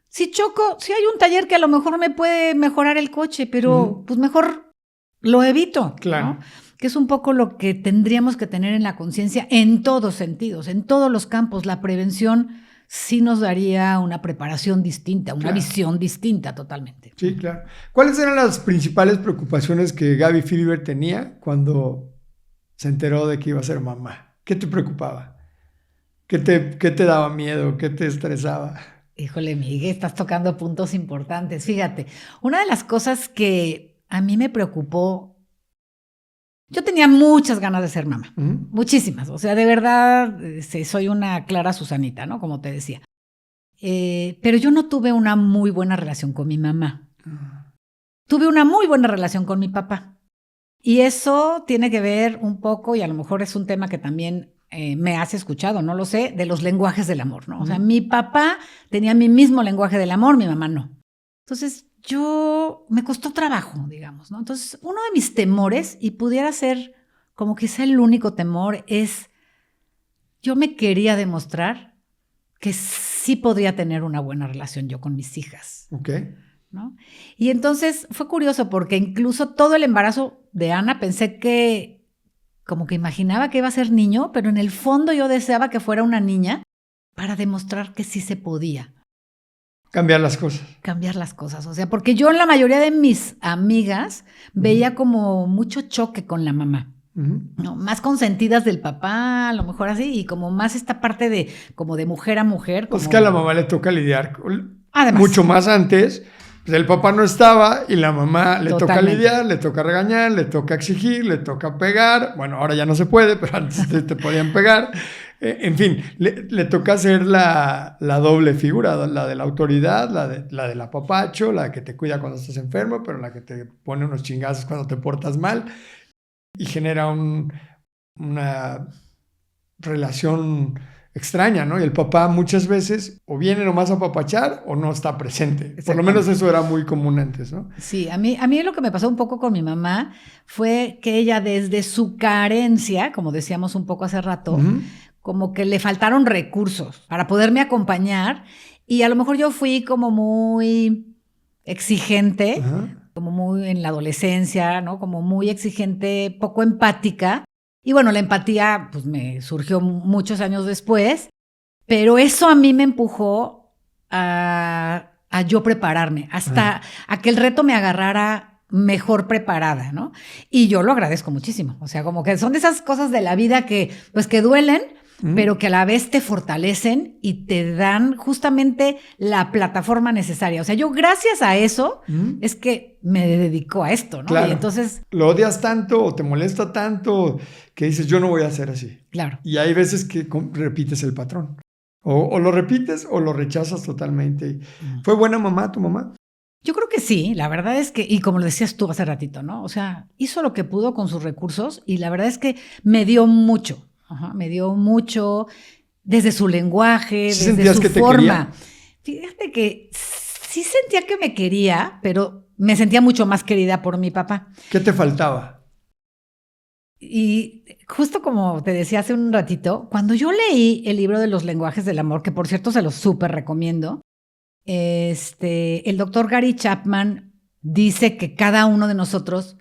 Si choco, si hay un taller que a lo mejor me puede mejorar el coche, pero pues mejor lo evito, claro, ¿no? Que es un poco lo que tendríamos que tener en la conciencia en todos sentidos, en todos los campos. La prevención sí nos daría una preparación distinta, una visión distinta totalmente. Sí, claro. ¿Cuáles eran las principales preocupaciones que Gaby Philibert tenía cuando se enteró de que iba a ser mamá? ¿Qué te preocupaba? ¿Qué te daba miedo? ¿Qué te estresaba? Híjole, Miguel, estás tocando puntos importantes. Fíjate, una de las cosas que a mí me preocupó, yo tenía muchas ganas de ser mamá, muchísimas. O sea, de verdad, soy una clara Susanita, ¿no? Como te decía. Pero yo no tuve una muy buena relación con mi mamá. Tuve una muy buena relación con mi papá. Y eso tiene que ver un poco, y a lo mejor es un tema que también me has escuchado, no lo sé, de los lenguajes del amor, ¿no? O sea, mi papá tenía mi mismo lenguaje del amor, mi mamá no. Entonces, me costó trabajo, digamos, ¿no? Entonces, uno de mis temores, y pudiera ser como quizá el único temor, es yo me quería demostrar que sí podría tener una buena relación yo con mis hijas. Ok. ¿No? Y entonces fue curioso porque incluso todo el embarazo de Ana pensé que como que imaginaba que iba a ser niño, pero en el fondo yo deseaba que fuera una niña para demostrar que sí se podía. Cambiar las cosas. Cambiar las cosas, o sea, porque yo en la mayoría de mis amigas veía como mucho choque con la mamá. ¿No? Más consentidas del papá, a lo mejor así, y como más esta parte de como de mujer a mujer. Como... Pues que a la mamá le toca lidiar mucho más antes. Pues el papá no estaba y la mamá le toca lidiar, le toca regañar, le toca exigir, le toca pegar. Bueno, ahora ya no se puede, pero antes te podían pegar. En fin, le toca hacer la doble figura, la de la autoridad, la del apapacho, la que te cuida cuando estás enfermo, pero la que te pone unos chingazos cuando te portas mal y genera una relación extraña, ¿no? Y el papá muchas veces o viene nomás a apapachar o no está presente. Por lo menos eso era muy común antes, ¿no? Sí, a mí lo que me pasó un poco con mi mamá fue que ella desde su carencia, como decíamos un poco hace rato, como que le faltaron recursos para poderme acompañar y a lo mejor yo fui como muy exigente, como muy en la adolescencia, ¿no? Como muy exigente, poco empática. Y bueno, la empatía pues me surgió muchos años después, pero eso a mí me empujó a yo prepararme, hasta a que el reto me agarrara mejor preparada, ¿no? Y yo lo agradezco muchísimo. O sea, como que son de esas cosas de la vida que pues que duelen, pero que a la vez te fortalecen y te dan justamente la plataforma necesaria. O sea, yo gracias a eso es que me dedico a esto, ¿no? Claro. Y entonces... Lo odias tanto o te molesta tanto que dices, yo no voy a hacer así. Claro. Y hay veces que repites el patrón. O lo repites o lo rechazas totalmente. ¿Fue buena mamá tu mamá? Yo creo que sí, la verdad es que, y como lo decías tú hace ratito, ¿no? O sea, hizo lo que pudo con sus recursos y la verdad es que me dio mucho. Me dio mucho desde su lenguaje, ¿Sí desde su que te forma. Fíjate que sí sentía que me quería, pero me sentía mucho más querida por mi papá. ¿Qué te faltaba? Y justo como te decía hace un ratito, cuando yo leí el libro de los lenguajes del amor, que por cierto se los súper recomiendo, el doctor Gary Chapman dice que cada uno de nosotros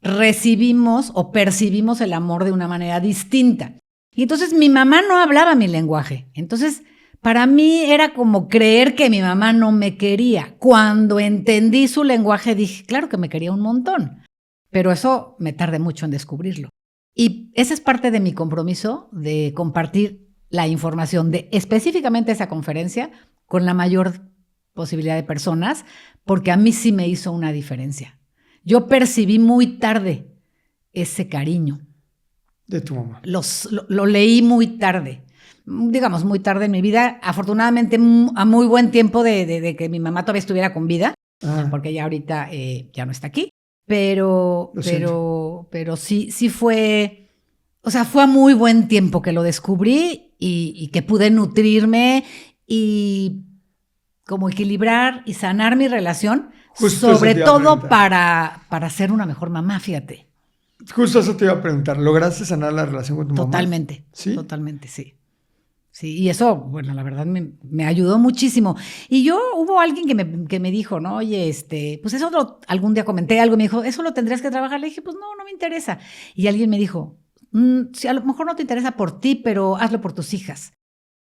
recibimos o percibimos el amor de una manera distinta. Y entonces mi mamá no hablaba mi lenguaje. Entonces, para mí era como creer que mi mamá no me quería. Cuando entendí su lenguaje dije, claro que me quería un montón. Pero eso me tardé mucho en descubrirlo. Y ese es parte de mi compromiso de compartir la información de específicamente esa conferencia con la mayor posibilidad de personas, porque a mí sí me hizo una diferencia. Yo percibí muy tarde ese cariño. De tu mamá. Lo leí muy tarde, digamos muy tarde en mi vida, afortunadamente a muy buen tiempo de que mi mamá todavía estuviera con vida, porque ya ahorita ya no está aquí, pero sí fue, o sea, fue a muy buen tiempo que lo descubrí y que pude nutrirme y como equilibrar y sanar mi relación, justo sobre todo para ser una mejor mamá, fíjate. Justo eso te iba a preguntar. ¿Lograste sanar la relación con tu mamá? Totalmente. ¿Sí? Totalmente, sí. Sí, y eso, bueno, la verdad me ayudó muchísimo. Y hubo alguien que me dijo, ¿no? Oye, pues eso algún día comenté algo y me dijo, eso lo tendrías que trabajar. Le dije, pues no me interesa. Y alguien me dijo, sí, a lo mejor no te interesa por ti, pero hazlo por tus hijas.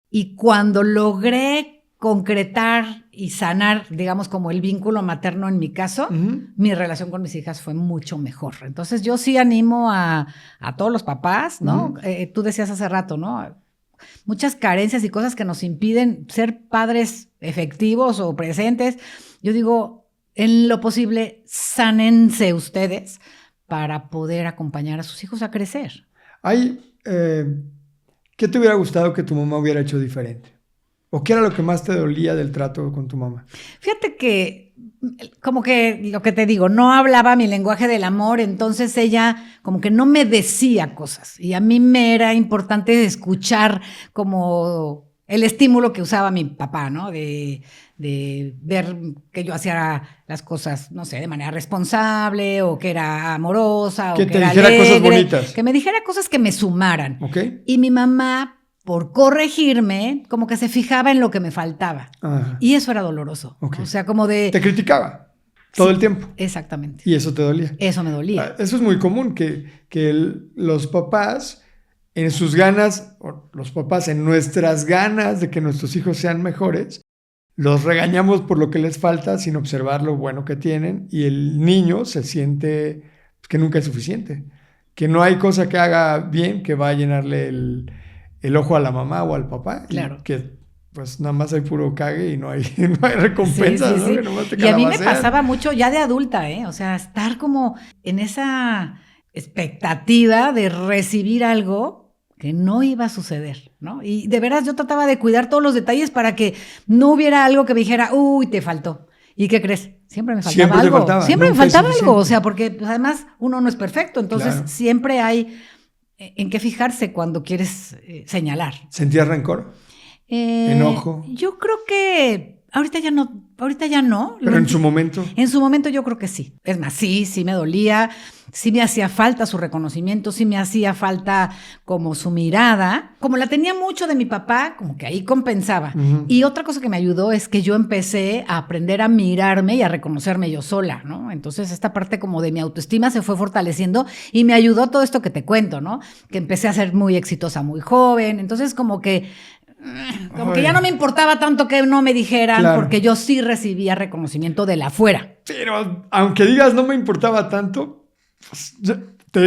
Y cuando logré concretar y sanar, digamos, como el vínculo materno en mi caso, mi relación con mis hijas fue mucho mejor. Entonces yo sí animo a todos los papás, ¿no? Tú decías hace rato, ¿no? Muchas carencias y cosas que nos impiden ser padres efectivos o presentes. Yo digo, en lo posible, sánense ustedes para poder acompañar a sus hijos a crecer. ¿Qué te hubiera gustado que tu mamá hubiera hecho diferente? ¿O qué era lo que más te dolía del trato con tu mamá? Fíjate que, como que lo que te digo, no hablaba mi lenguaje del amor, entonces ella como que no me decía cosas. Y a mí me era importante escuchar como el estímulo que usaba mi papá, ¿no? De ver que yo hacía las cosas, no sé, de manera responsable, o que era amorosa, o que era alegre. Que te dijera cosas bonitas. Que me dijera cosas que me sumaran. Okay. Y mi mamá, por corregirme, como que se fijaba en lo que me faltaba. Y eso era doloroso. Okay. O sea, como de... Te criticaba todo el tiempo. Exactamente. Y eso te dolía. Eso me dolía. Eso es muy común, que los papás en sus ganas, o los papás en nuestras ganas de que nuestros hijos sean mejores, los regañamos por lo que les falta sin observar lo bueno que tienen, y el niño se siente que nunca es suficiente, que no hay cosa que haga bien que va a llenarle el ojo a la mamá o al papá. Claro. Y que pues nada más hay puro cague y no hay recompensa, ¿no? Sí. Que nomás te y a mí me pasaba mucho ya de adulta, O sea, estar como en esa expectativa de recibir algo que no iba a suceder, ¿no? Y de veras yo trataba de cuidar todos los detalles para que no hubiera algo que me dijera, uy, te faltó. ¿Y qué crees? Siempre me faltaba algo. Siempre me faltaba algo, o sea, porque pues, además uno no es perfecto, entonces siempre hay en qué fijarse cuando quieres señalar. ¿Sentías rencor? ¿Enojo? Yo creo que ahorita ya no. ¿Pero en su momento? En su momento yo creo que sí. Es más, sí me dolía, sí me hacía falta su reconocimiento, sí me hacía falta como su mirada. Como la tenía mucho de mi papá, como que ahí compensaba. Uh-huh. Y otra cosa que me ayudó es que yo empecé a aprender a mirarme y a reconocerme yo sola, ¿no? Entonces esta parte como de mi autoestima se fue fortaleciendo y me ayudó todo esto que te cuento, ¿no? Que empecé a ser muy exitosa muy joven. Entonces como que ya no me importaba tanto que no me dijeran, porque yo sí recibía reconocimiento de la afuera. Pero aunque digas no me importaba tanto, pues,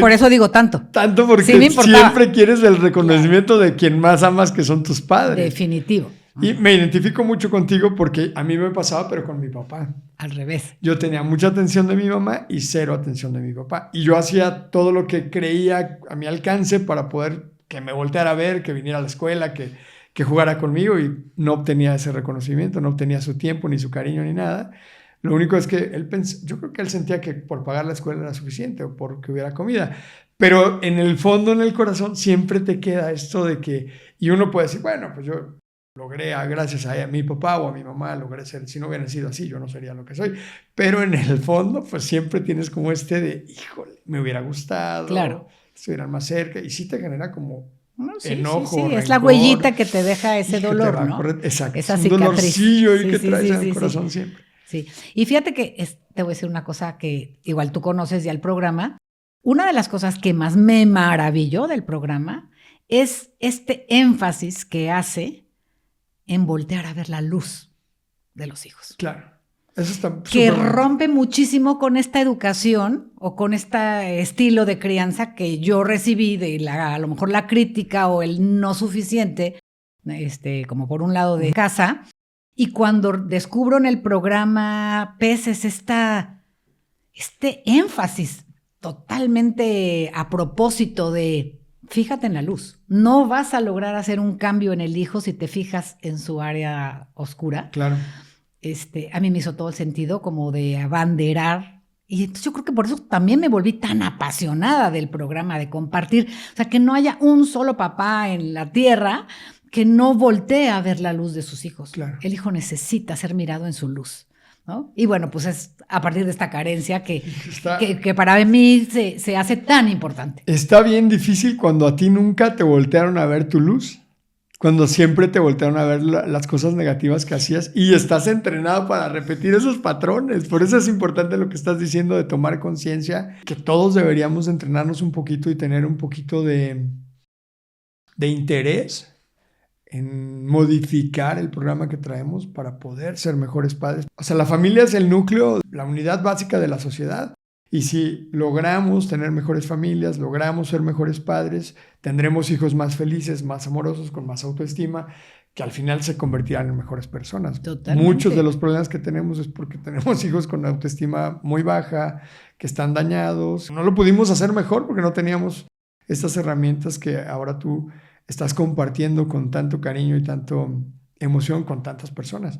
por eso digo tanto. Tanto porque sí siempre quieres el reconocimiento de quien más amas, que son tus padres. Definitivo. Y me identifico mucho contigo porque a mí me pasaba, pero con mi papá. Al revés. Yo tenía mucha atención de mi mamá y cero atención de mi papá. Y yo hacía todo lo que creía a mi alcance para poder que me volteara a ver, que viniera a la escuela, que jugara conmigo, y no obtenía ese reconocimiento, no obtenía su tiempo, ni su cariño, ni nada. Lo único es que yo creo que él sentía que por pagar la escuela era suficiente o porque hubiera comida. Pero en el fondo, en el corazón, siempre te queda esto de que, y uno puede decir, bueno, pues yo logré, gracias a mi papá o a mi mamá, logré ser, si no hubiera sido así, yo no sería lo que soy. Pero en el fondo, pues siempre tienes como de, híjole, me hubiera gustado, claro, estuvieran más cerca, y sí te genera como sí, enojo, sí, rencor, es la huellita que te deja ese dolor, ¿no? Exacto, esa cicatriz. Un dolorcillo que traes en el corazón siempre. Sí, y fíjate que te voy a decir una cosa que igual tú conoces ya el programa. Una de las cosas que más me maravilló del programa es este énfasis que hace en voltear a ver la luz de los hijos. Claro. Eso está que rompe muchísimo con esta educación o con este estilo de crianza que yo recibí de a lo mejor la crítica o el no suficiente, como por un lado de casa. Y cuando descubro en el programa Peces este énfasis totalmente a propósito de fíjate en la luz. No vas a lograr hacer un cambio en el hijo si te fijas en su área oscura. Claro. A mí me hizo todo el sentido como de abanderar. Y entonces yo creo que por eso también me volví tan apasionada del programa, de compartir. O sea, que no haya un solo papá en la tierra que no voltee a ver la luz de sus hijos. Claro. El hijo necesita ser mirado en su luz, ¿no? Y bueno, pues es a partir de esta carencia que para mí se hace tan importante. Está bien difícil cuando a ti nunca te voltearon a ver tu luz. Cuando siempre te voltearon a ver las cosas negativas que hacías y estás entrenado para repetir esos patrones. Por eso es importante lo que estás diciendo de tomar conciencia, que todos deberíamos entrenarnos un poquito y tener un poquito de interés en modificar el programa que traemos para poder ser mejores padres. O sea, la familia es el núcleo, la unidad básica de la sociedad. Y si logramos tener mejores familias, logramos ser mejores padres, tendremos hijos más felices, más amorosos, con más autoestima, que al final se convertirán en mejores personas. Totalmente. Muchos de los problemas que tenemos es porque tenemos hijos con autoestima muy baja, que están dañados. No lo pudimos hacer mejor porque no teníamos estas herramientas que ahora tú estás compartiendo con tanto cariño y tanto emoción con tantas personas.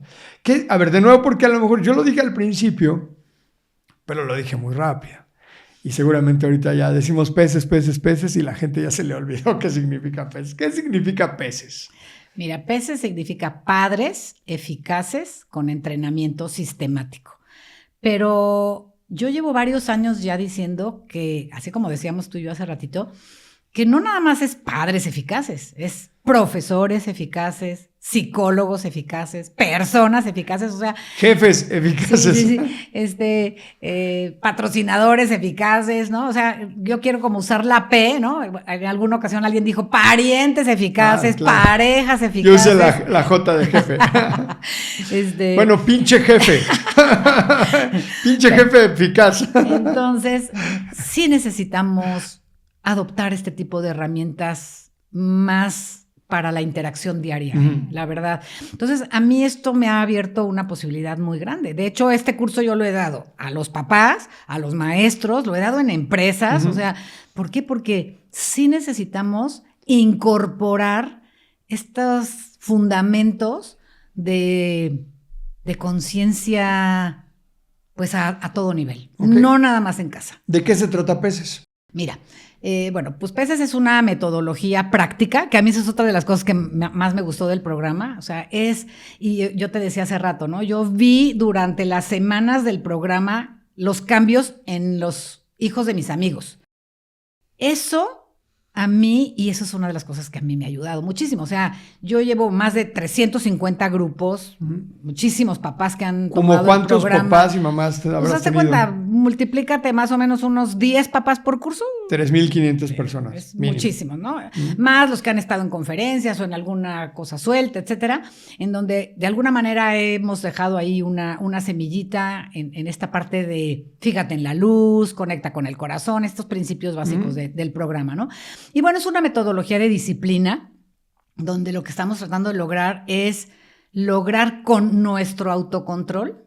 A ver, de nuevo, porque a lo mejor yo lo dije al principio, pero lo dije muy rápido. Y seguramente ahorita ya decimos peces, peces, peces y la gente ya se le olvidó qué significa peces. ¿Qué significa peces? Mira, peces significa padres eficaces con entrenamiento sistemático. Pero yo llevo varios años ya diciendo que, así como decíamos tú y yo hace ratito, que no nada más es padres eficaces, es profesores eficaces, psicólogos eficaces, personas eficaces, o sea... Jefes eficaces. Sí, patrocinadores eficaces, ¿no? O sea, yo quiero como usar la P, ¿no? En alguna ocasión alguien dijo parientes eficaces, claro. Parejas eficaces. Yo usé la J de jefe. Bueno, pinche jefe. Pinche jefe eficaz. Entonces, sí necesitamos adoptar este tipo de herramientas más para la interacción diaria, la verdad. Entonces, a mí esto me ha abierto una posibilidad muy grande. De hecho, este curso yo lo he dado a los papás, a los maestros, lo he dado en empresas. O sea, ¿por qué? Porque sí necesitamos incorporar estos fundamentos de conciencia, pues a todo nivel, no nada más en casa. ¿De qué se trata Peces? Mira, bueno, pues Peces es una metodología práctica, que a mí eso es otra de las cosas que más me gustó del programa, o sea, y yo te decía hace rato, ¿no? Yo vi durante las semanas del programa los cambios en los hijos de mis amigos. Eso a mí, y eso es una de las cosas que a mí me ha ayudado muchísimo. O sea, yo llevo más de 350 grupos, muchísimos papás que han tomado ¿Cómo cuántos el programa. papás y mamás te habrás hazte tenido? cuenta, multiplícate más o menos unos 10 papás por curso. 3,500 personas. Es muchísimos, ¿no? Más los que han estado en conferencias o en alguna cosa suelta, etcétera, en donde de alguna manera hemos dejado ahí una semillita en esta parte de fíjate en la luz, conecta con el corazón, estos principios básicos del programa, ¿no? Y bueno, es una metodología de disciplina donde lo que estamos tratando de lograr es lograr con nuestro autocontrol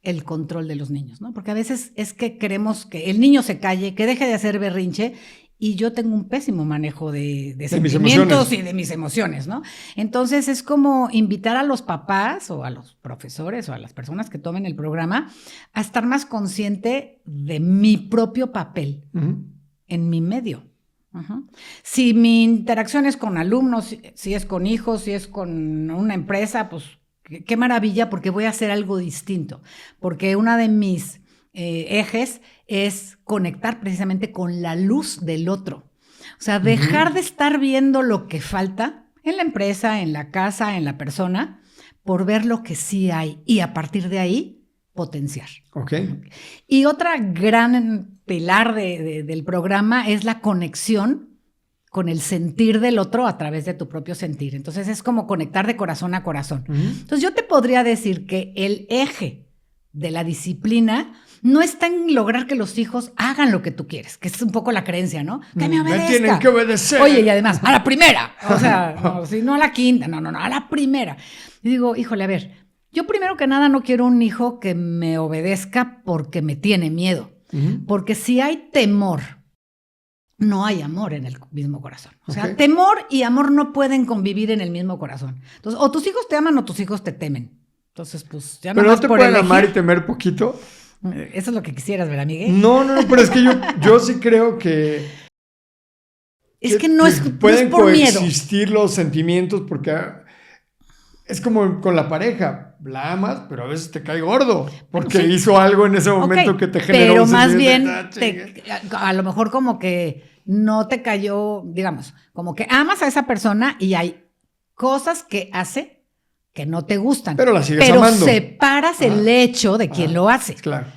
el control de los niños, ¿no? Porque a veces es que queremos que el niño se calle, que deje de hacer berrinche, y yo tengo un pésimo manejo de sentimientos y de mis emociones, ¿no? Entonces es como invitar a los papás o a los profesores o a las personas que tomen el programa a estar más consciente de mi propio papel en mi medio. Si mi interacción es con alumnos, si es con hijos, si es con una empresa, pues qué maravilla, porque voy a hacer algo distinto. Porque una de mis ejes es conectar precisamente con la luz del otro. O sea, dejar de estar viendo lo que falta en la empresa, en la casa, en la persona, por ver lo que sí hay y a partir de ahí potenciar. Y otra gran pilar del programa es la conexión con el sentir del otro a través de tu propio sentir. Entonces es como conectar de corazón a corazón. Entonces yo te podría decir que el eje de la disciplina no está en lograr que los hijos hagan lo que tú quieres, que es un poco la creencia, ¿no? Que me obedezca. Me tienen que obedecer. Oye, y además, a la primera. O sea, no a la quinta, no, a la primera. Y digo, híjole, a ver, yo primero que nada no quiero un hijo que me obedezca porque me tiene miedo. Porque si hay temor, no hay amor en el mismo corazón. O sea, temor y amor no pueden convivir en el mismo corazón. Entonces, o tus hijos te aman o tus hijos te temen. Entonces, pues ya no. ¿Pero no te pueden amar y temer poquito? Eso es lo que quisieras, ¿verdad, Miguel? No, pero es que yo sí creo que... Es que no es por miedo. Pueden coexistir los sentimientos porque es como con la pareja. La amas, pero a veces te cae gordo porque hizo algo en ese momento que te generó. Pero más bien, a lo mejor como que no te cayó, digamos, como que amas a esa persona y hay cosas que hace que no te gustan. Pero la sigues amando. Pero separas el hecho de quien lo hace. Claro.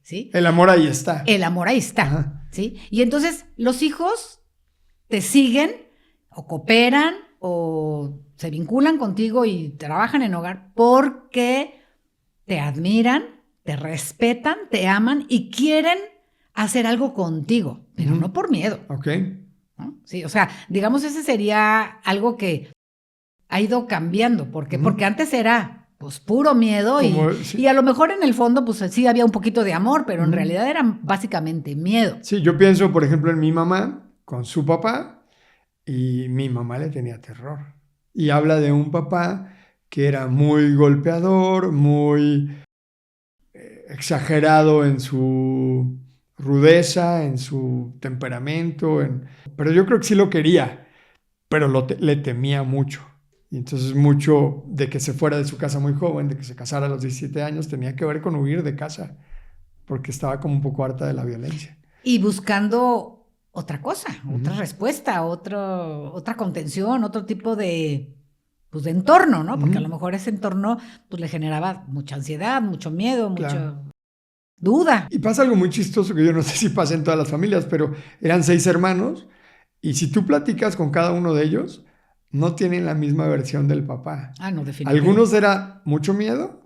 ¿Sí? El amor ahí está. El amor ahí está. ¿Sí? Y entonces los hijos te siguen o cooperan o se vinculan contigo y trabajan en hogar porque te admiran, te respetan, te aman y quieren hacer algo contigo, pero no por miedo. ¿No? Sí, o sea, digamos, ese sería algo que ha ido cambiando. ¿Por qué? Porque antes era pues puro miedo y a lo mejor en el fondo pues sí había un poquito de amor, pero en realidad era básicamente miedo. Sí, yo pienso, por ejemplo, en mi mamá con su papá y mi mamá le tenía terror. Y habla de un papá que era muy golpeador, muy exagerado en su rudeza, en su temperamento. Pero yo creo que sí lo quería, pero le temía mucho. Y entonces mucho de que se fuera de su casa muy joven, de que se casara a los 17 años, tenía que ver con huir de casa, porque estaba como un poco harta de la violencia. Y buscando otra cosa, otra respuesta, otra contención, otro tipo de entorno, ¿no? Porque a lo mejor ese entorno pues le generaba mucha ansiedad, mucho miedo, mucha duda. Y pasa algo muy chistoso que yo no sé si pasa en todas las familias, pero eran 6 hermanos y si tú platicas con cada uno de ellos, no tienen la misma versión del papá. No, definitivamente. Algunos era mucho miedo,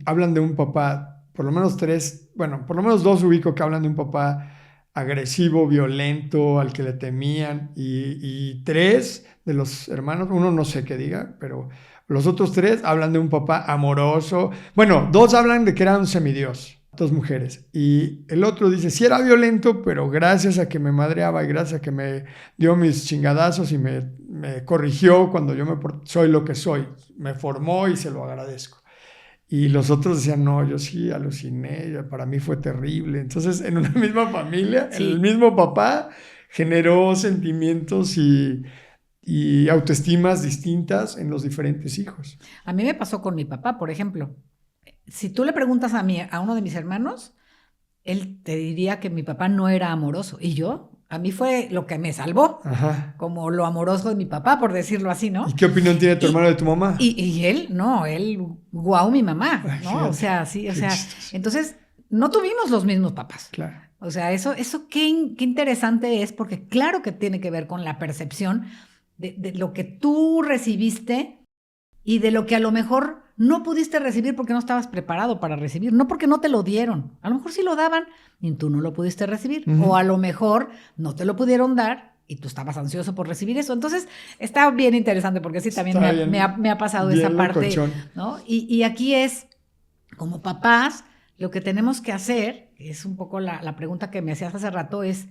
hablan de un papá, por lo menos 3, bueno, por lo menos 2 ubico que hablan de un papá agresivo, violento, al que le temían, y 3 de los hermanos, uno no sé qué diga, pero los otros 3 hablan de un papá amoroso. Bueno, 2 hablan de que era un semidios, 2 mujeres. Y el otro dice, sí era violento, pero gracias a que me madreaba y gracias a que me dio mis chingadazos y me corrigió cuando yo soy lo que soy. Me formó y se lo agradezco. Y los otros decían, no, yo sí aluciné, para mí fue terrible. Entonces, en una misma familia, Sí. el mismo papá generó sentimientos y autoestimas distintas en los diferentes hijos. A mí me pasó con mi papá, por ejemplo. Si tú le preguntas a uno de mis hermanos, él te diría que mi papá no era amoroso. Y a mí fue lo que me salvó, Ajá. como lo amoroso de mi papá, por decirlo así, ¿no? ¿Y qué opinión tiene tu hermano de tu mamá? Y él, guau, mi mamá, ¿no? Fíjate, O sea, sí, o sea, chistoso. entonces no tuvimos los mismos papás. Claro. O sea, eso qué interesante es, porque claro que tiene que ver con la percepción de lo que tú recibiste y de lo que a lo mejor no pudiste recibir porque no estabas preparado para recibir, no porque no te lo dieron. A lo mejor sí lo daban y tú no lo pudiste recibir. O a lo mejor no te lo pudieron dar y tú estabas ansioso por recibir eso. Entonces, está bien interesante porque sí, también me ha pasado esa parte, ¿no? Y aquí es, como papás, lo que tenemos que hacer, es un poco la pregunta que me hacías hace rato, es,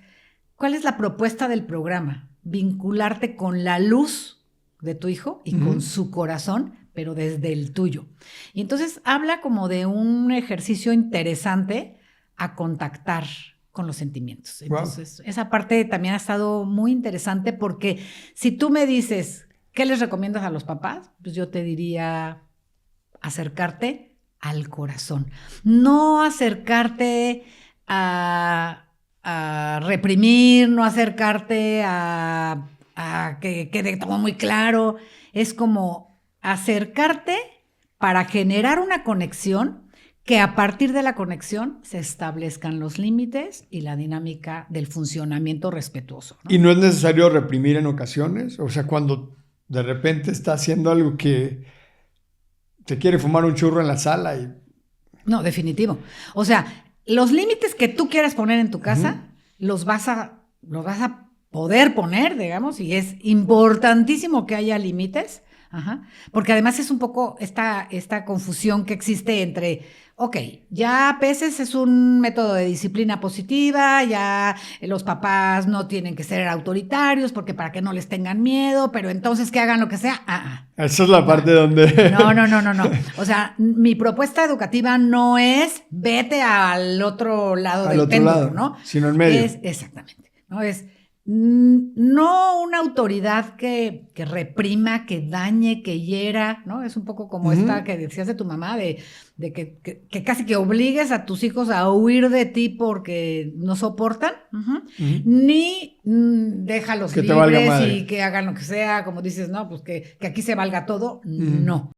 ¿cuál es la propuesta del programa? Vincularte con la luz de tu hijo y con su corazón, pero desde el tuyo. Y entonces habla como de un ejercicio interesante a contactar con los sentimientos. Entonces, esa parte también ha estado muy interesante porque si tú me dices, ¿qué les recomiendas a los papás? Pues yo te diría acercarte al corazón. No acercarte a reprimir, no acercarte a que quede todo muy claro. Es como acercarte para generar una conexión, que a partir de la conexión se establezcan los límites y la dinámica del funcionamiento respetuoso, ¿no? ¿Y no es necesario reprimir en ocasiones? O sea, cuando de repente está haciendo algo que te quiere fumar un churro en la sala y... No, definitivo. O sea, los límites que tú quieras poner en tu casa, los vas a poder poner, digamos, y es importantísimo que haya límites. Ajá. Porque además es un poco esta confusión que existe entre, ok, ya PESES es un método de disciplina positiva, ya los papás no tienen que ser autoritarios porque para que no les tengan miedo, pero entonces que hagan lo que sea. Esa es la parte donde... No. O sea, mi propuesta educativa no es vete al otro lado del péndulo, ¿no? Sino en medio. Exactamente, ¿no? Es no una autoridad que reprima, que dañe, que hiera, ¿no? Es un poco como esta que decías de tu mamá, de que casi que obligues a tus hijos a huir de ti porque no soportan, ni déjalos que libres y que hagan lo que sea, como dices, no, pues que aquí se valga todo, no.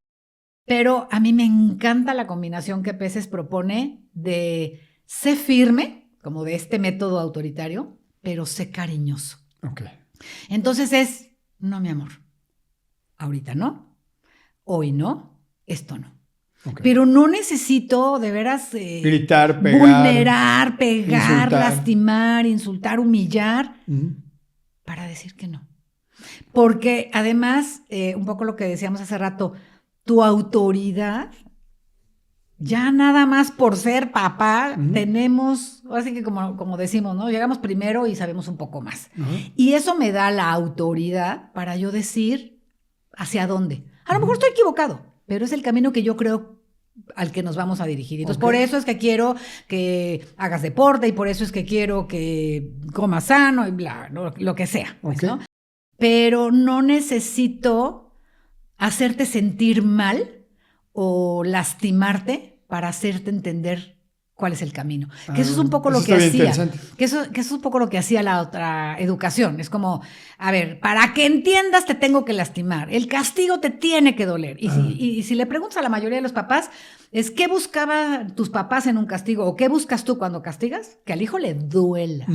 Pero a mí me encanta la combinación que PESES propone de sé firme, como de este método autoritario, pero sé cariñoso. Okay. Entonces no, mi amor, ahorita no, hoy no, esto no. Okay. Pero no necesito de veras gritar, pegar, vulnerar, pegar, lastimar, insultar, humillar, para decir que no. Porque además, un poco lo que decíamos hace rato, tu autoridad, ya nada más por ser papá, tenemos, así que como decimos, ¿no? Llegamos primero y sabemos un poco más. Y eso me da la autoridad para yo decir hacia dónde. A lo mejor estoy equivocado, pero es el camino que yo creo al que nos vamos a dirigir. Entonces, por eso es que quiero que hagas deporte y por eso es que quiero que comas sano y bla, lo que sea, pues, ¿no? Pero no necesito hacerte sentir mal o lastimarte para hacerte entender cuál es el camino. Que eso es un poco lo que hacía. Que eso es un poco lo que hacía la otra educación. Es como, a ver, para que entiendas te tengo que lastimar. El castigo te tiene que doler. Y si le preguntas a la mayoría de los papás, es ¿qué buscaban tus papás en un castigo? ¿O qué buscas tú cuando castigas? Que al hijo le duela.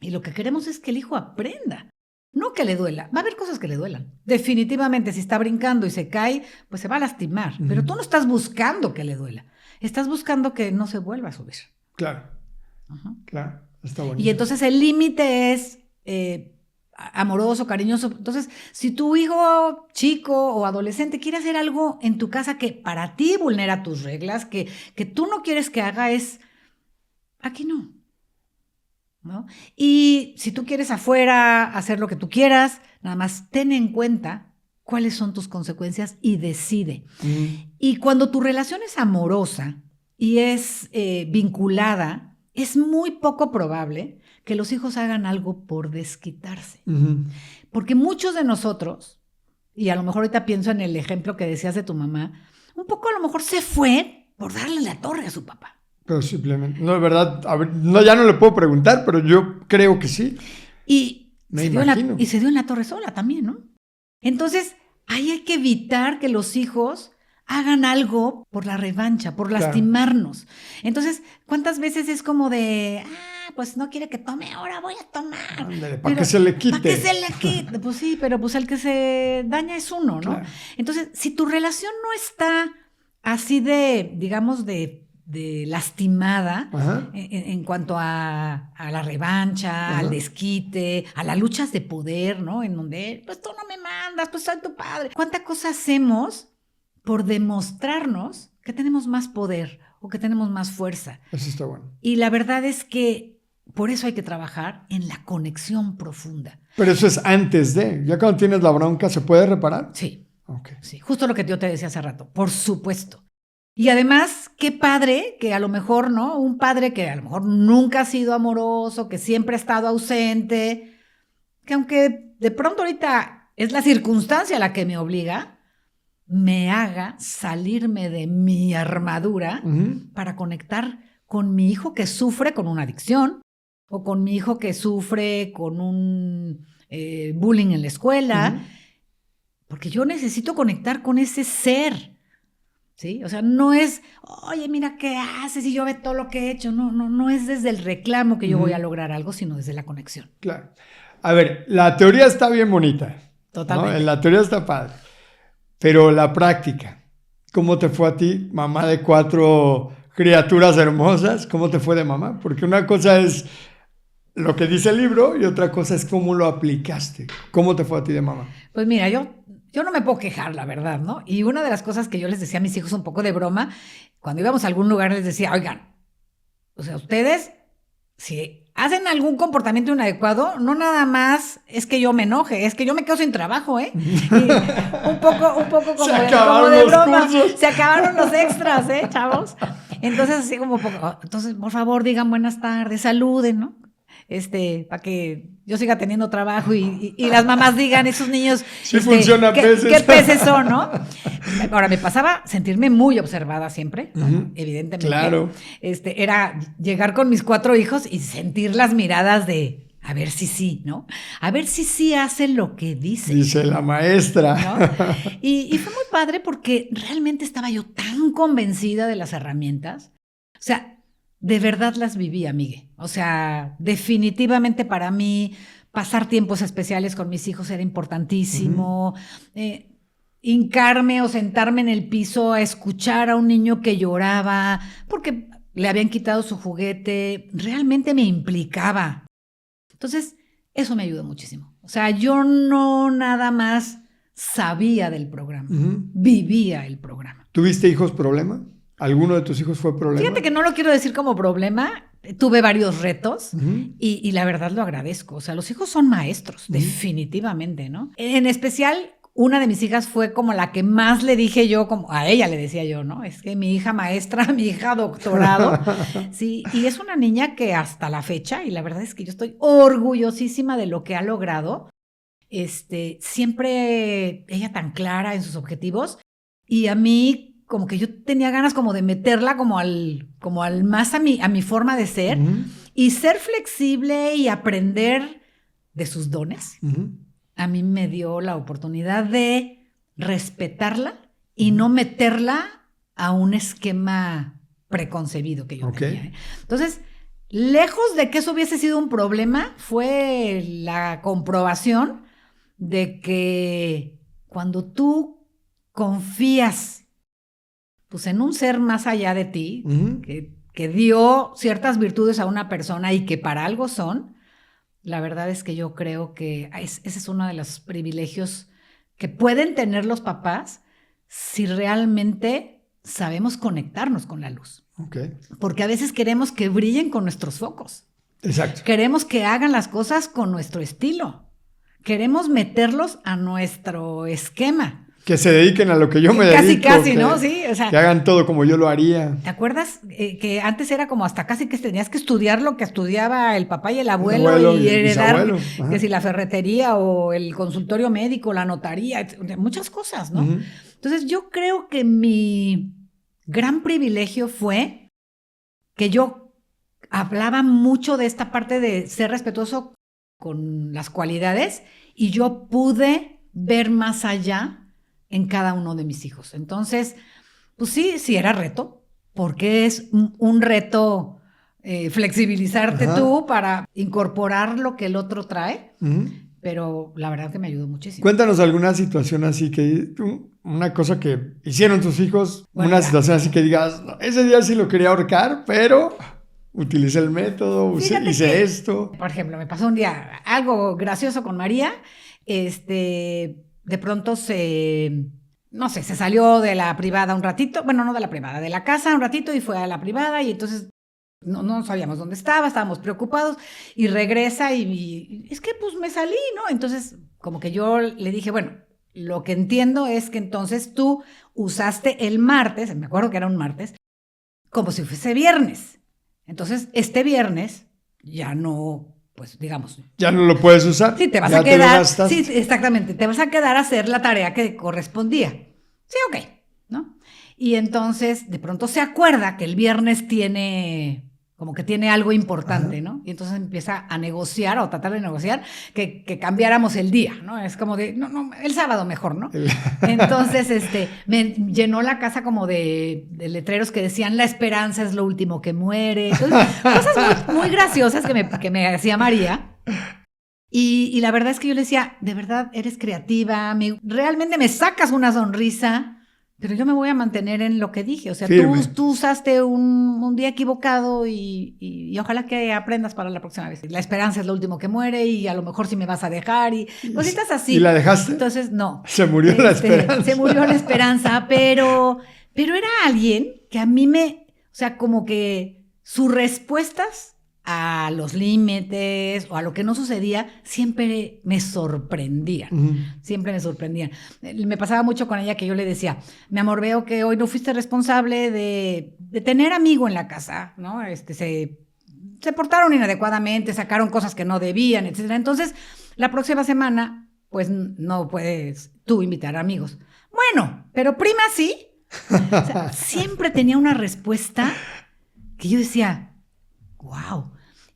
Y lo que queremos es que el hijo aprenda. No que le duela, va a haber cosas que le duelan. Definitivamente, si está brincando y se cae, pues se va a lastimar. Pero tú no estás buscando que le duela. Estás buscando que no se vuelva a subir. Claro. Claro, está bonito. Y entonces el límite es amoroso, cariñoso. Entonces, si tu hijo chico o adolescente quiere hacer algo en tu casa que para ti vulnera tus reglas, que tú no quieres que haga, es aquí ¿no? Y si tú quieres afuera hacer lo que tú quieras, nada más ten en cuenta cuáles son tus consecuencias y decide. Y cuando tu relación es amorosa y es vinculada, es muy poco probable que los hijos hagan algo por desquitarse. Porque muchos de nosotros, y a lo mejor ahorita pienso en el ejemplo que decías de tu mamá, un poco a lo mejor se fue por darle la torre a su papá. Pero simplemente, no, de verdad, a ver, no, ya no le puedo preguntar, pero yo creo que sí. Y se dio en la torre sola también, ¿no? Entonces, ahí hay que evitar que los hijos hagan algo por la revancha, por lastimarnos. Entonces, ¿cuántas veces es como de, pues no quiere que tome, ahora voy a tomar? Ándale, para que se le quite. Para que se le quite. Pues sí, pero pues el que se daña es uno, ¿no? Claro. Entonces, si tu relación no está así de, digamos, de lastimada en cuanto a la revancha, al desquite, a las luchas de poder, ¿no? En donde, pues tú no me mandas, pues soy tu padre. ¿Cuánta cosa hacemos por demostrarnos que tenemos más poder o que tenemos más fuerza? Eso está bueno. Y la verdad es que por eso hay que trabajar en la conexión profunda. Pero eso es antes de, ya cuando tienes la bronca, ¿se puede reparar? Sí. Okay. Sí, justo lo que yo te decía hace rato, por supuesto. Y además, qué padre que a lo mejor, ¿no? Un padre que a lo mejor nunca ha sido amoroso, que siempre ha estado ausente, que aunque de pronto ahorita es la circunstancia la que me obliga, me haga salirme de mi armadura para conectar con mi hijo que sufre con una adicción o con mi hijo que sufre con un bullying en la escuela, porque yo necesito conectar con ese ser. ¿Sí? O sea, no es, oye, mira qué haces y yo ve todo lo que he hecho. No es desde el reclamo que yo voy a lograr algo, sino desde la conexión. Claro. A ver, la teoría está bien bonita. Totalmente. ¿No? La teoría está padre. Pero la práctica, ¿cómo te fue a ti, mamá de 4 criaturas hermosas? ¿Cómo te fue de mamá? Porque una cosa es lo que dice el libro y otra cosa es cómo lo aplicaste. ¿Cómo te fue a ti de mamá? Pues mira, yo no me puedo quejar, la verdad, ¿no? Y una de las cosas que yo les decía a mis hijos un poco de broma, cuando íbamos a algún lugar les decía, oigan, o sea, ustedes, si hacen algún comportamiento inadecuado, no nada más es que yo me enoje, es que yo me quedo sin trabajo, ¿eh? Y un poco como de broma. Se acabaron los extras, chavos? Entonces, así como, entonces, por favor, digan buenas tardes, saluden, ¿no? Para que yo siga teniendo trabajo y las mamás digan, esos niños, sí funciona peces. ¿Qué peces son, no? Ahora, me pasaba sentirme muy observada siempre, ¿no? Evidentemente. Claro. Era llegar con mis 4 hijos y sentir las miradas de, a ver si sí, ¿no? A ver si sí hace lo que dice. Dice la maestra. ¿No? Y fue muy padre porque realmente estaba yo tan convencida de las herramientas. O sea, de verdad las viví, amigue. O sea, definitivamente para mí pasar tiempos especiales con mis hijos era importantísimo. Hincarme o sentarme en el piso a escuchar a un niño que lloraba porque le habían quitado su juguete, realmente me implicaba. Entonces, eso me ayudó muchísimo. O sea, yo no nada más sabía del programa, vivía el programa. ¿Tuviste hijos problema? ¿Alguno de tus hijos fue problema? Fíjate que no lo quiero decir como problema. Tuve varios retos y la verdad lo agradezco. O sea, los hijos son maestros, definitivamente, ¿no? En especial, una de mis hijas fue como la que más le dije yo, como a ella le decía yo, ¿no? Es que mi hija maestra, mi hija doctorado. Sí, y es una niña que hasta la fecha, y la verdad es que yo estoy orgullosísima de lo que ha logrado. Siempre ella tan clara en sus objetivos y a mí como que yo tenía ganas como de meterla como al más a mi forma de ser y ser flexible y aprender de sus dones. A mí me dio la oportunidad de respetarla y no meterla a un esquema preconcebido que yo tenía. Entonces, lejos de que eso hubiese sido un problema, fue la comprobación de que cuando tú confías pues en un ser más allá de ti, que dio ciertas virtudes a una persona y que para algo son, La verdad es que yo creo que ese es uno de los privilegios que pueden tener los papás si realmente sabemos conectarnos con la luz. Okay. Porque a veces queremos que brillen con nuestros focos. Exacto. Queremos que hagan las cosas con nuestro estilo. Queremos meterlos a nuestro esquema. Que se dediquen a lo que yo me dedico. Casi, ¿no? Sí, o sea, que hagan todo como yo lo haría. ¿te acuerdas que antes era como hasta casi que tenías que estudiar lo que estudiaba el papá y el abuelo y heredar, que si la ferretería o el consultorio médico, la notaría, muchas cosas, ¿no? Uh-huh. Entonces yo creo que mi gran privilegio fue que yo hablaba mucho de esta parte de ser respetuoso con las cualidades y yo pude ver más allá en cada uno de mis hijos. Entonces, pues sí era reto, porque es un reto flexibilizarte tú para incorporar lo que el otro trae, pero la verdad que me ayudó muchísimo. Cuéntanos alguna situación así que, una cosa que hicieron tus hijos, bueno, una situación así que digas, ese día sí lo quería ahorcar, pero utilicé el método, hice esto. Por ejemplo, me pasó un día algo gracioso con María, de pronto se salió de la privada un ratito, bueno, no de la privada, de la casa un ratito y fue a la privada y entonces no sabíamos dónde estaba, estábamos preocupados y regresa y es que pues me salí, ¿no? Entonces como que yo le dije, bueno, lo que entiendo es que entonces tú usaste el martes, me acuerdo que era un martes, como si fuese viernes. Entonces este viernes ya no... pues digamos... ya no lo puedes usar. Sí, te vas a quedar... Sí, exactamente. Te vas a quedar a hacer la tarea que correspondía. Sí, ok, ¿no? Y entonces, de pronto se acuerda que el viernes tiene... como que tiene algo importante, ¿no? Y entonces empieza a negociar, o tratar de negociar, que cambiáramos el día, ¿no? Es como de, no, el sábado mejor, ¿no? Entonces, me llenó la casa como de letreros que decían, la esperanza es lo último que muere. Entonces, cosas muy, muy graciosas que me hacía María. Y la verdad es que yo le decía, de verdad, eres creativa, realmente me sacas una sonrisa, pero yo me voy a mantener en lo que dije. O sea, tú usaste un día equivocado y ojalá que aprendas para la próxima vez. La esperanza es lo último que muere y a lo mejor sí me vas a dejar y cositas así. ¿Y la dejaste? Entonces, no. Se murió la esperanza. Se murió la esperanza, pero era alguien que a mí o sea, como que sus respuestas a los límites o a lo que no sucedía, siempre me sorprendían. Siempre me sorprendían. Me pasaba mucho con ella que yo le decía, mi amor, veo que hoy no fuiste responsable de tener amigo en la casa, ¿no? Se portaron inadecuadamente, sacaron cosas que no debían, etc. Entonces, la próxima semana, pues no puedes tú invitar amigos. Bueno, pero prima sí. O sea, siempre tenía una respuesta que yo decía, wow.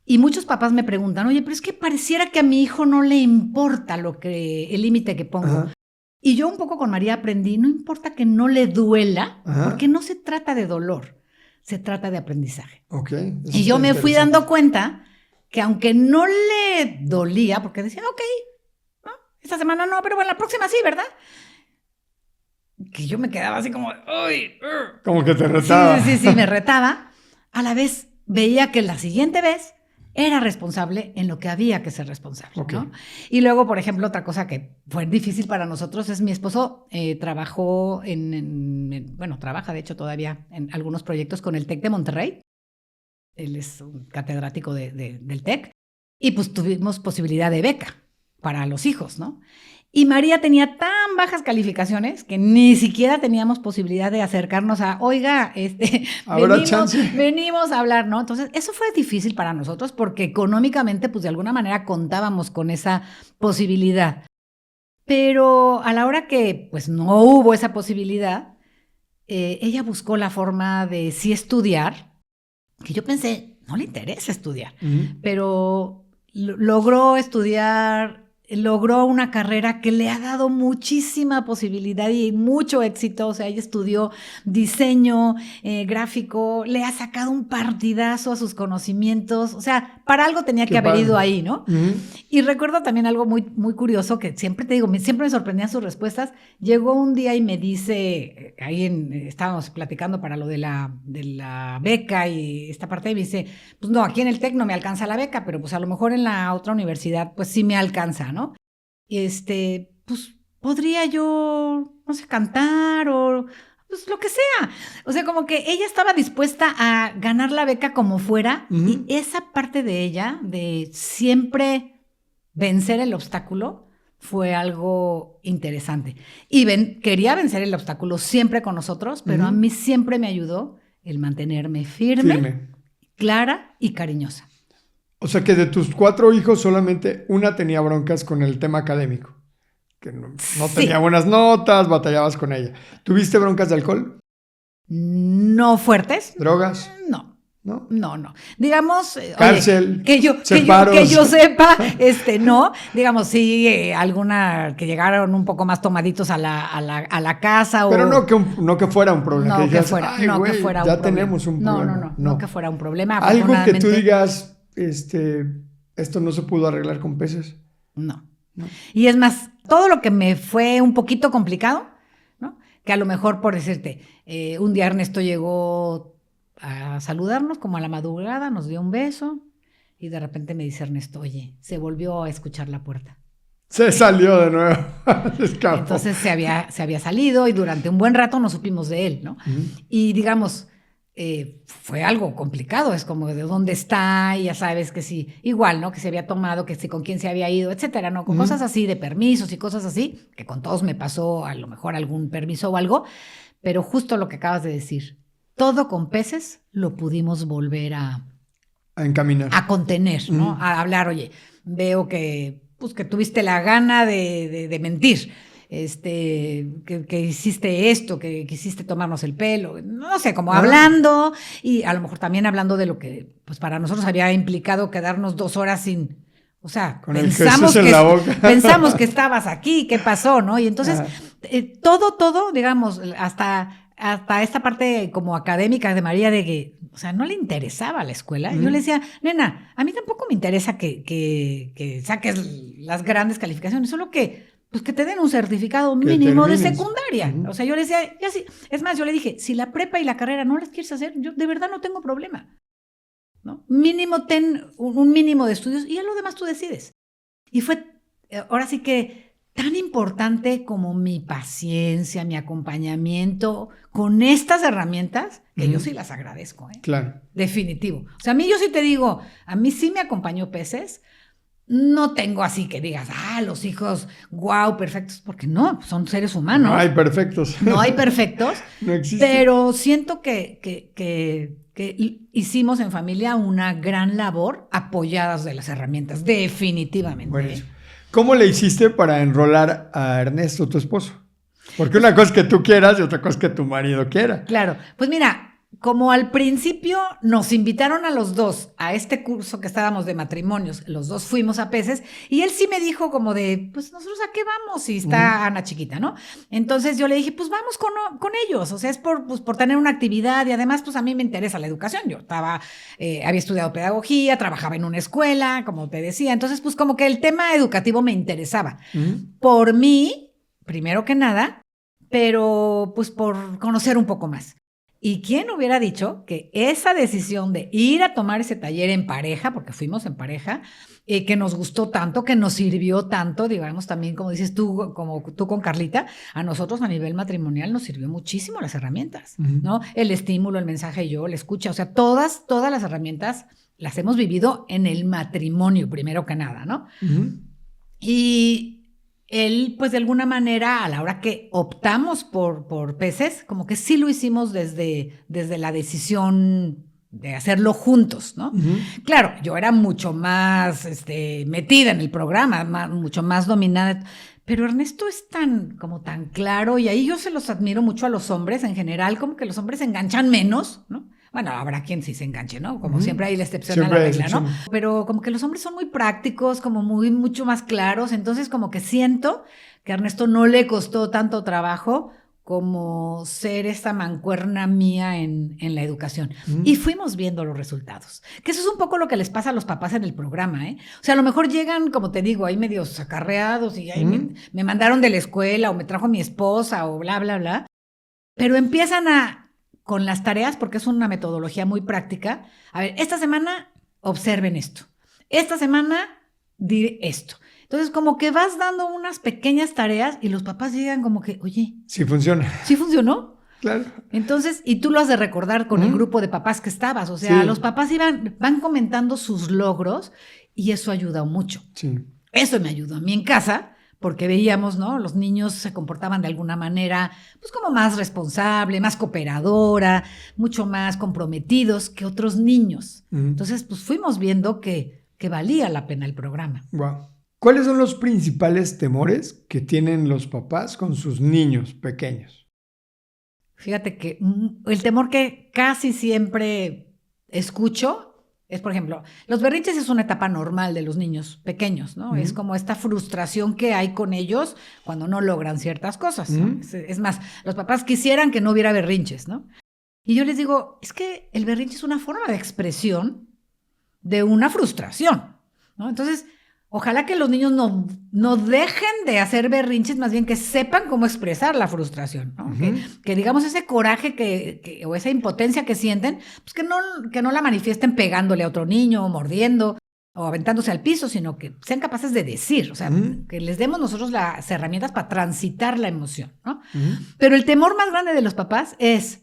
Y muchos papás me preguntan, oye, pero es que pareciera que a mi hijo no le importa el límite que pongo. Ajá. Y yo un poco con María aprendí, no importa que no le duela, ajá, porque no se trata de dolor, se trata de aprendizaje. Okay, y yo me fui dando cuenta que aunque no le dolía, porque decía, ok, ¿no? Esta semana no, pero bueno, la próxima sí, ¿verdad? Que yo me quedaba así como, ¡uy! Como que te retaba. Sí, me retaba. A la vez veía que la siguiente vez era responsable en lo que había que ser responsable, okay, ¿no? Y luego, por ejemplo, otra cosa que fue difícil para nosotros es mi esposo trabajó trabaja de hecho todavía en algunos proyectos con el TEC de Monterrey. Él es un catedrático del TEC y pues tuvimos posibilidad de beca para los hijos, ¿no? Y María tenía tan bajas calificaciones que ni siquiera teníamos posibilidad de acercarnos a, oiga, venimos a hablar, ¿no? Entonces, eso fue difícil para nosotros porque económicamente, pues de alguna manera contábamos con esa posibilidad. Pero a la hora que, pues no hubo esa posibilidad, ella buscó la forma de sí estudiar, que yo pensé, no le interesa estudiar, pero logró estudiar logró una carrera que le ha dado muchísima posibilidad y mucho éxito. O sea, ella estudió diseño gráfico, le ha sacado un partidazo a sus conocimientos. O sea, para algo tenía que haber ido ahí, ¿no? Uh-huh. Y recuerdo también algo muy, muy curioso que siempre te digo, siempre me sorprendían sus respuestas. Llegó un día y me dice, estábamos platicando para lo de la beca y esta parte, y me dice, pues no, aquí en el TEC no me alcanza la beca, pero pues a lo mejor en la otra universidad pues sí me alcanza, ¿no? Pues podría yo, no sé, cantar o pues lo que sea. O sea, como que ella estaba dispuesta a ganar la beca como fuera, uh-huh. Y esa parte de ella, de siempre vencer el obstáculo, fue algo interesante. Y quería vencer el obstáculo siempre con nosotros, pero uh-huh. A mí siempre me ayudó el mantenerme firme, clara y cariñosa. O sea que de tus 4 hijos solamente una tenía broncas con el tema académico, que no tenía buenas notas, batallabas con ella. ¿Tuviste broncas de alcohol? No fuertes. ¿Drogas? No. Digamos, cárcel, que yo sepa, no. Digamos, sí, alguna que llegaron un poco más tomaditos a la casa. Pero no que fuera un problema. No que fuera un problema. Ya tenemos un problema. No que fuera un problema. Algo que tú digas, esto no se pudo arreglar con peces. No. Y es más, todo lo que me fue un poquito complicado, ¿no? Que a lo mejor, por decirte, un día Ernesto llegó a saludarnos como a la madrugada, nos dio un beso y de repente me dice Ernesto, oye, se volvió a escuchar la puerta. Se salió de nuevo. Se escapó. Entonces se había salido y durante un buen rato no supimos de él, ¿no? Uh-huh. Y digamos, fue algo complicado, es como de dónde está, y ya sabes que sí, igual, ¿no? Que se había tomado, que sí, con quién se había ido, etcétera, ¿no? Con uh-huh. Cosas así de permisos y cosas así, que con todos me pasó a lo mejor algún permiso o algo, pero justo lo que acabas de decir, todo con peces lo pudimos volver a encaminar, a contener, ¿no? Uh-huh. A hablar, oye, veo que tuviste la gana de mentir, que hiciste esto, que quisiste tomarnos el pelo, no sé, como hablando, y a lo mejor también hablando de lo que pues para nosotros había implicado quedarnos 2 horas sin, o sea, con pensamos que estabas aquí, ¿qué pasó, no? Y entonces, todo, digamos, hasta esta parte como académica de María, de que, o sea, no le interesaba la escuela. Yo le decía, nena, a mí tampoco me interesa que saques las grandes calificaciones, solo que te den un certificado mínimo de secundaria. Uh-huh. O sea, yo le decía, ya sí. Es más, yo le dije, si la prepa y la carrera no las quieres hacer, yo de verdad no tengo problema, ¿no? Mínimo ten un mínimo de estudios y ya lo demás tú decides. Y fue, ahora sí que, tan importante como mi paciencia, mi acompañamiento con estas herramientas, que yo sí las agradezco. Claro. Definitivo. O sea, a mí yo sí te digo, a mí sí me acompañó peces. No tengo así que digas, los hijos, wow, perfectos, porque no, son seres humanos. No hay perfectos. No hay perfectos. No existe. Pero siento que hicimos en familia una gran labor apoyadas de las herramientas, definitivamente. Bueno, ¿cómo le hiciste para enrolar a Ernesto, tu esposo? Porque una cosa es que tú quieras y otra cosa es que tu marido quiera. Claro, pues mira, como al principio nos invitaron a los dos a este curso que estábamos de matrimonios, los dos fuimos a peces, y él sí me dijo como de, pues nosotros ¿a qué vamos? Si está Ana chiquita, ¿no? Entonces yo le dije, pues vamos con ellos, o sea, es por tener una actividad, y además pues a mí me interesa la educación. Yo había estudiado pedagogía, trabajaba en una escuela, como te decía, entonces pues como que el tema educativo me interesaba. Por mí, primero que nada, pero pues por conocer un poco más. ¿Y quién hubiera dicho que esa decisión de ir a tomar ese taller en pareja, porque fuimos en pareja, que nos gustó tanto, que nos sirvió tanto, digamos también, como dices tú, como tú con Carlita, a nosotros a nivel matrimonial nos sirvió muchísimo las herramientas, ¿no? El estímulo, el mensaje yo, la escucha, o sea, todas las herramientas las hemos vivido en el matrimonio, primero que nada, ¿no? Y él, pues de alguna manera, a la hora que optamos por peces, como que sí lo hicimos desde la decisión de hacerlo juntos, ¿no? Claro, yo era mucho más metida en el programa, mucho más dominada, pero Ernesto es tan claro, y ahí yo se los admiro mucho a los hombres en general, como que los hombres se enganchan menos, ¿no? Bueno, habrá quien sí se enganche, ¿no? Como siempre hay la excepción a la regla, ¿no? Pero como que los hombres son muy prácticos, como mucho más claros. Entonces como que siento que a Ernesto no le costó tanto trabajo como ser esta mancuerna mía en la educación. Y fuimos viendo los resultados. Que eso es un poco lo que les pasa a los papás en el programa, ¿eh? O sea, a lo mejor llegan, como te digo, ahí medios acarreados y ahí me mandaron de la escuela o me trajo mi esposa o bla, bla, bla. Pero empiezan con las tareas, porque es una metodología muy práctica. A ver, esta semana observen esto. Esta semana di esto. Entonces, como que vas dando unas pequeñas tareas y los papás llegan como que, oye. Sí funciona. ¿Sí funcionó? Claro. Entonces, y tú lo has de recordar con el grupo de papás que estabas. O sea, los papás van comentando sus logros y eso ayuda mucho. Sí. Eso me ayudó a mí en casa, porque veíamos, ¿no? Los niños se comportaban de alguna manera, pues como más responsable, más cooperadora, mucho más comprometidos que otros niños. Entonces, pues fuimos viendo que valía la pena el programa. Wow. ¿Cuáles son los principales temores que tienen los papás con sus niños pequeños? Fíjate que el temor que casi siempre escucho es, por ejemplo, los berrinches es una etapa normal de los niños pequeños, ¿no? Es como esta frustración que hay con ellos cuando no logran ciertas cosas, ¿no? Es más, los papás quisieran que no hubiera berrinches, ¿no? Y yo les digo, es que el berrinche es una forma de expresión de una frustración, ¿no? Entonces, ojalá que los niños no dejen de hacer berrinches, más bien que sepan cómo expresar la frustración, ¿no? Que digamos ese coraje o esa impotencia que sienten, pues que no la manifiesten pegándole a otro niño o mordiendo o aventándose al piso, sino que sean capaces de decir, o sea, que les demos nosotros las herramientas para transitar la emoción, ¿no? Pero el temor más grande de los papás es,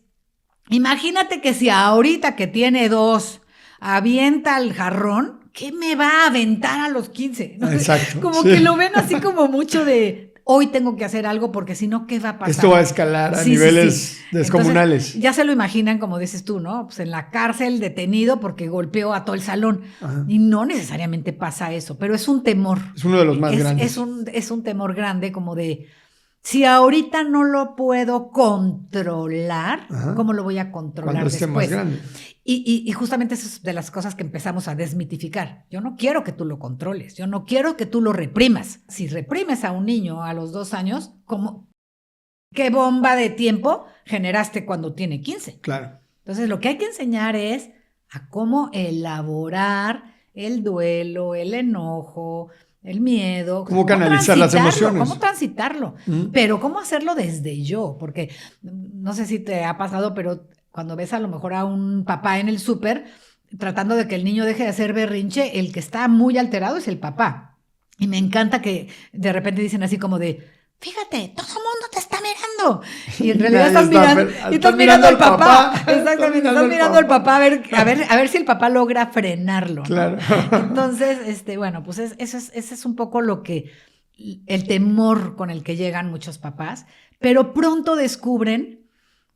imagínate que si ahorita que tiene 2 avienta el jarrón, ¿qué me va a aventar a los 15? ¿No? Exacto. Como que lo ven así como mucho de, hoy tengo que hacer algo porque si no, ¿qué va a pasar? Esto va a escalar a niveles descomunales. Entonces, ya se lo imaginan, como dices tú, ¿no? Pues en la cárcel, detenido porque golpeó a todo el salón. Ajá. Y no necesariamente pasa eso, pero es un temor. Es uno de los más grandes. Es un temor grande como de, si ahorita no lo puedo controlar, ¿cómo lo voy a controlar cuando esté después? Más grande. Y justamente eso es de las cosas que empezamos a desmitificar. Yo no quiero que tú lo controles, yo no quiero que tú lo reprimas. Si reprimes a un niño a los 2 años, ¿qué bomba de tiempo generaste cuando tiene 15? Claro. Entonces, lo que hay que enseñar es a cómo elaborar el duelo, el enojo, el miedo. Cómo canalizar las emociones. Cómo transitarlo, pero cómo hacerlo desde yo, porque no sé si te ha pasado, pero cuando ves a lo mejor a un papá en el súper tratando de que el niño deje de hacer berrinche, el que está muy alterado es el papá. Y me encanta que de repente dicen así como de, fíjate, todo el mundo te está mirando. Y en realidad estás mirando al papá. Exactamente, estás mirando al papá a ver si el papá logra frenarlo, ¿no? Claro. Entonces, bueno, pues ese es un poco el temor con el que llegan muchos papás, pero pronto descubren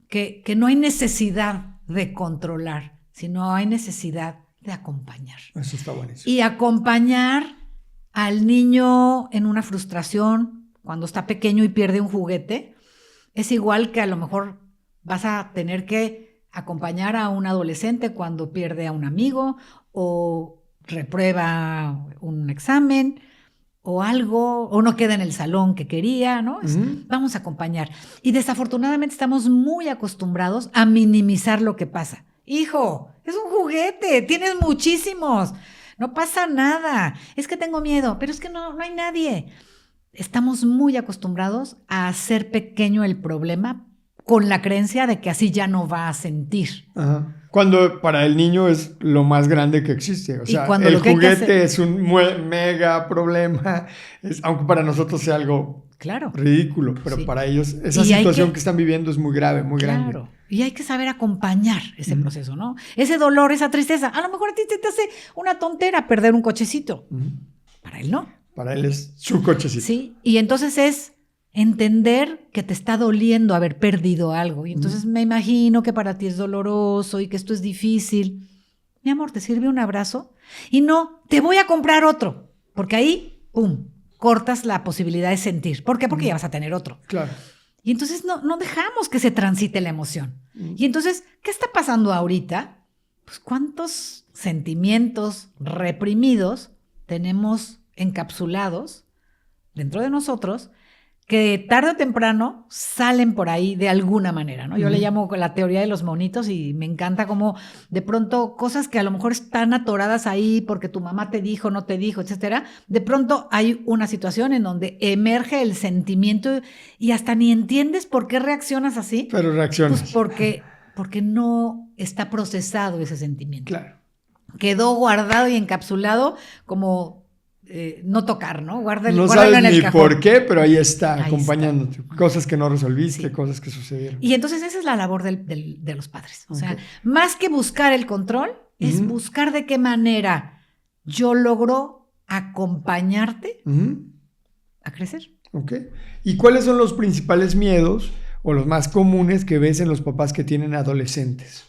que no hay necesidad de controlar, sino hay necesidad de acompañar. Eso está buenísimo. Y acompañar al niño en una frustración cuando está pequeño y pierde un juguete, es igual que a lo mejor vas a tener que acompañar a un adolescente cuando pierde a un amigo o reprueba un examen o algo, o no queda en el salón que quería, ¿no? Vamos a acompañar. Y desafortunadamente estamos muy acostumbrados a minimizar lo que pasa. Hijo, es un juguete, tienes muchísimos, no pasa nada. Es que tengo miedo, pero es que no hay nadie. Estamos muy acostumbrados a hacer pequeño el problema con la creencia de que así ya no va a sentir. Ajá. Cuando para el niño es lo más grande que existe. O sea, el juguete es un mega problema, aunque para nosotros sea algo ridículo, pero para ellos esa situación que están viviendo es muy grave, muy grande. Y hay que saber acompañar ese proceso, ¿no? Ese dolor, esa tristeza. A lo mejor a ti te hace una tontera perder un cochecito. Para él no. Para él es su cochecito. Sí, y entonces es entender que te está doliendo haber perdido algo. Y entonces me imagino que para ti es doloroso y que esto es difícil. Mi amor, ¿te sirve un abrazo? Y no, te voy a comprar otro. Porque ahí, ¡pum!, cortas la posibilidad de sentir. ¿Por qué? Porque ya vas a tener otro. Claro. Y entonces no dejamos que se transite la emoción. Y entonces, ¿qué está pasando ahorita? Pues cuántos sentimientos reprimidos tenemos encapsulados dentro de nosotros que tarde o temprano salen por ahí de alguna manera, ¿no? Yo le llamo la teoría de los monitos y me encanta cómo de pronto cosas que a lo mejor están atoradas ahí porque tu mamá te dijo, no te dijo, etcétera, de pronto hay una situación en donde emerge el sentimiento y hasta ni entiendes por qué reaccionas así. Pero reaccionas. Pues porque no está procesado ese sentimiento. Claro. Quedó guardado y encapsulado como no tocar, ¿no? No guárdalo sabes en el ni cajón. por qué, pero ahí está, Ahí acompañándote. está. Cosas que no resolviste, Sí. cosas que sucedieron. Y entonces esa es la labor de los padres. O sea, más que buscar el control, es buscar de qué manera yo logro acompañarte a crecer. Ok. ¿Y cuáles son los principales miedos o los más comunes que ves en los papás que tienen adolescentes?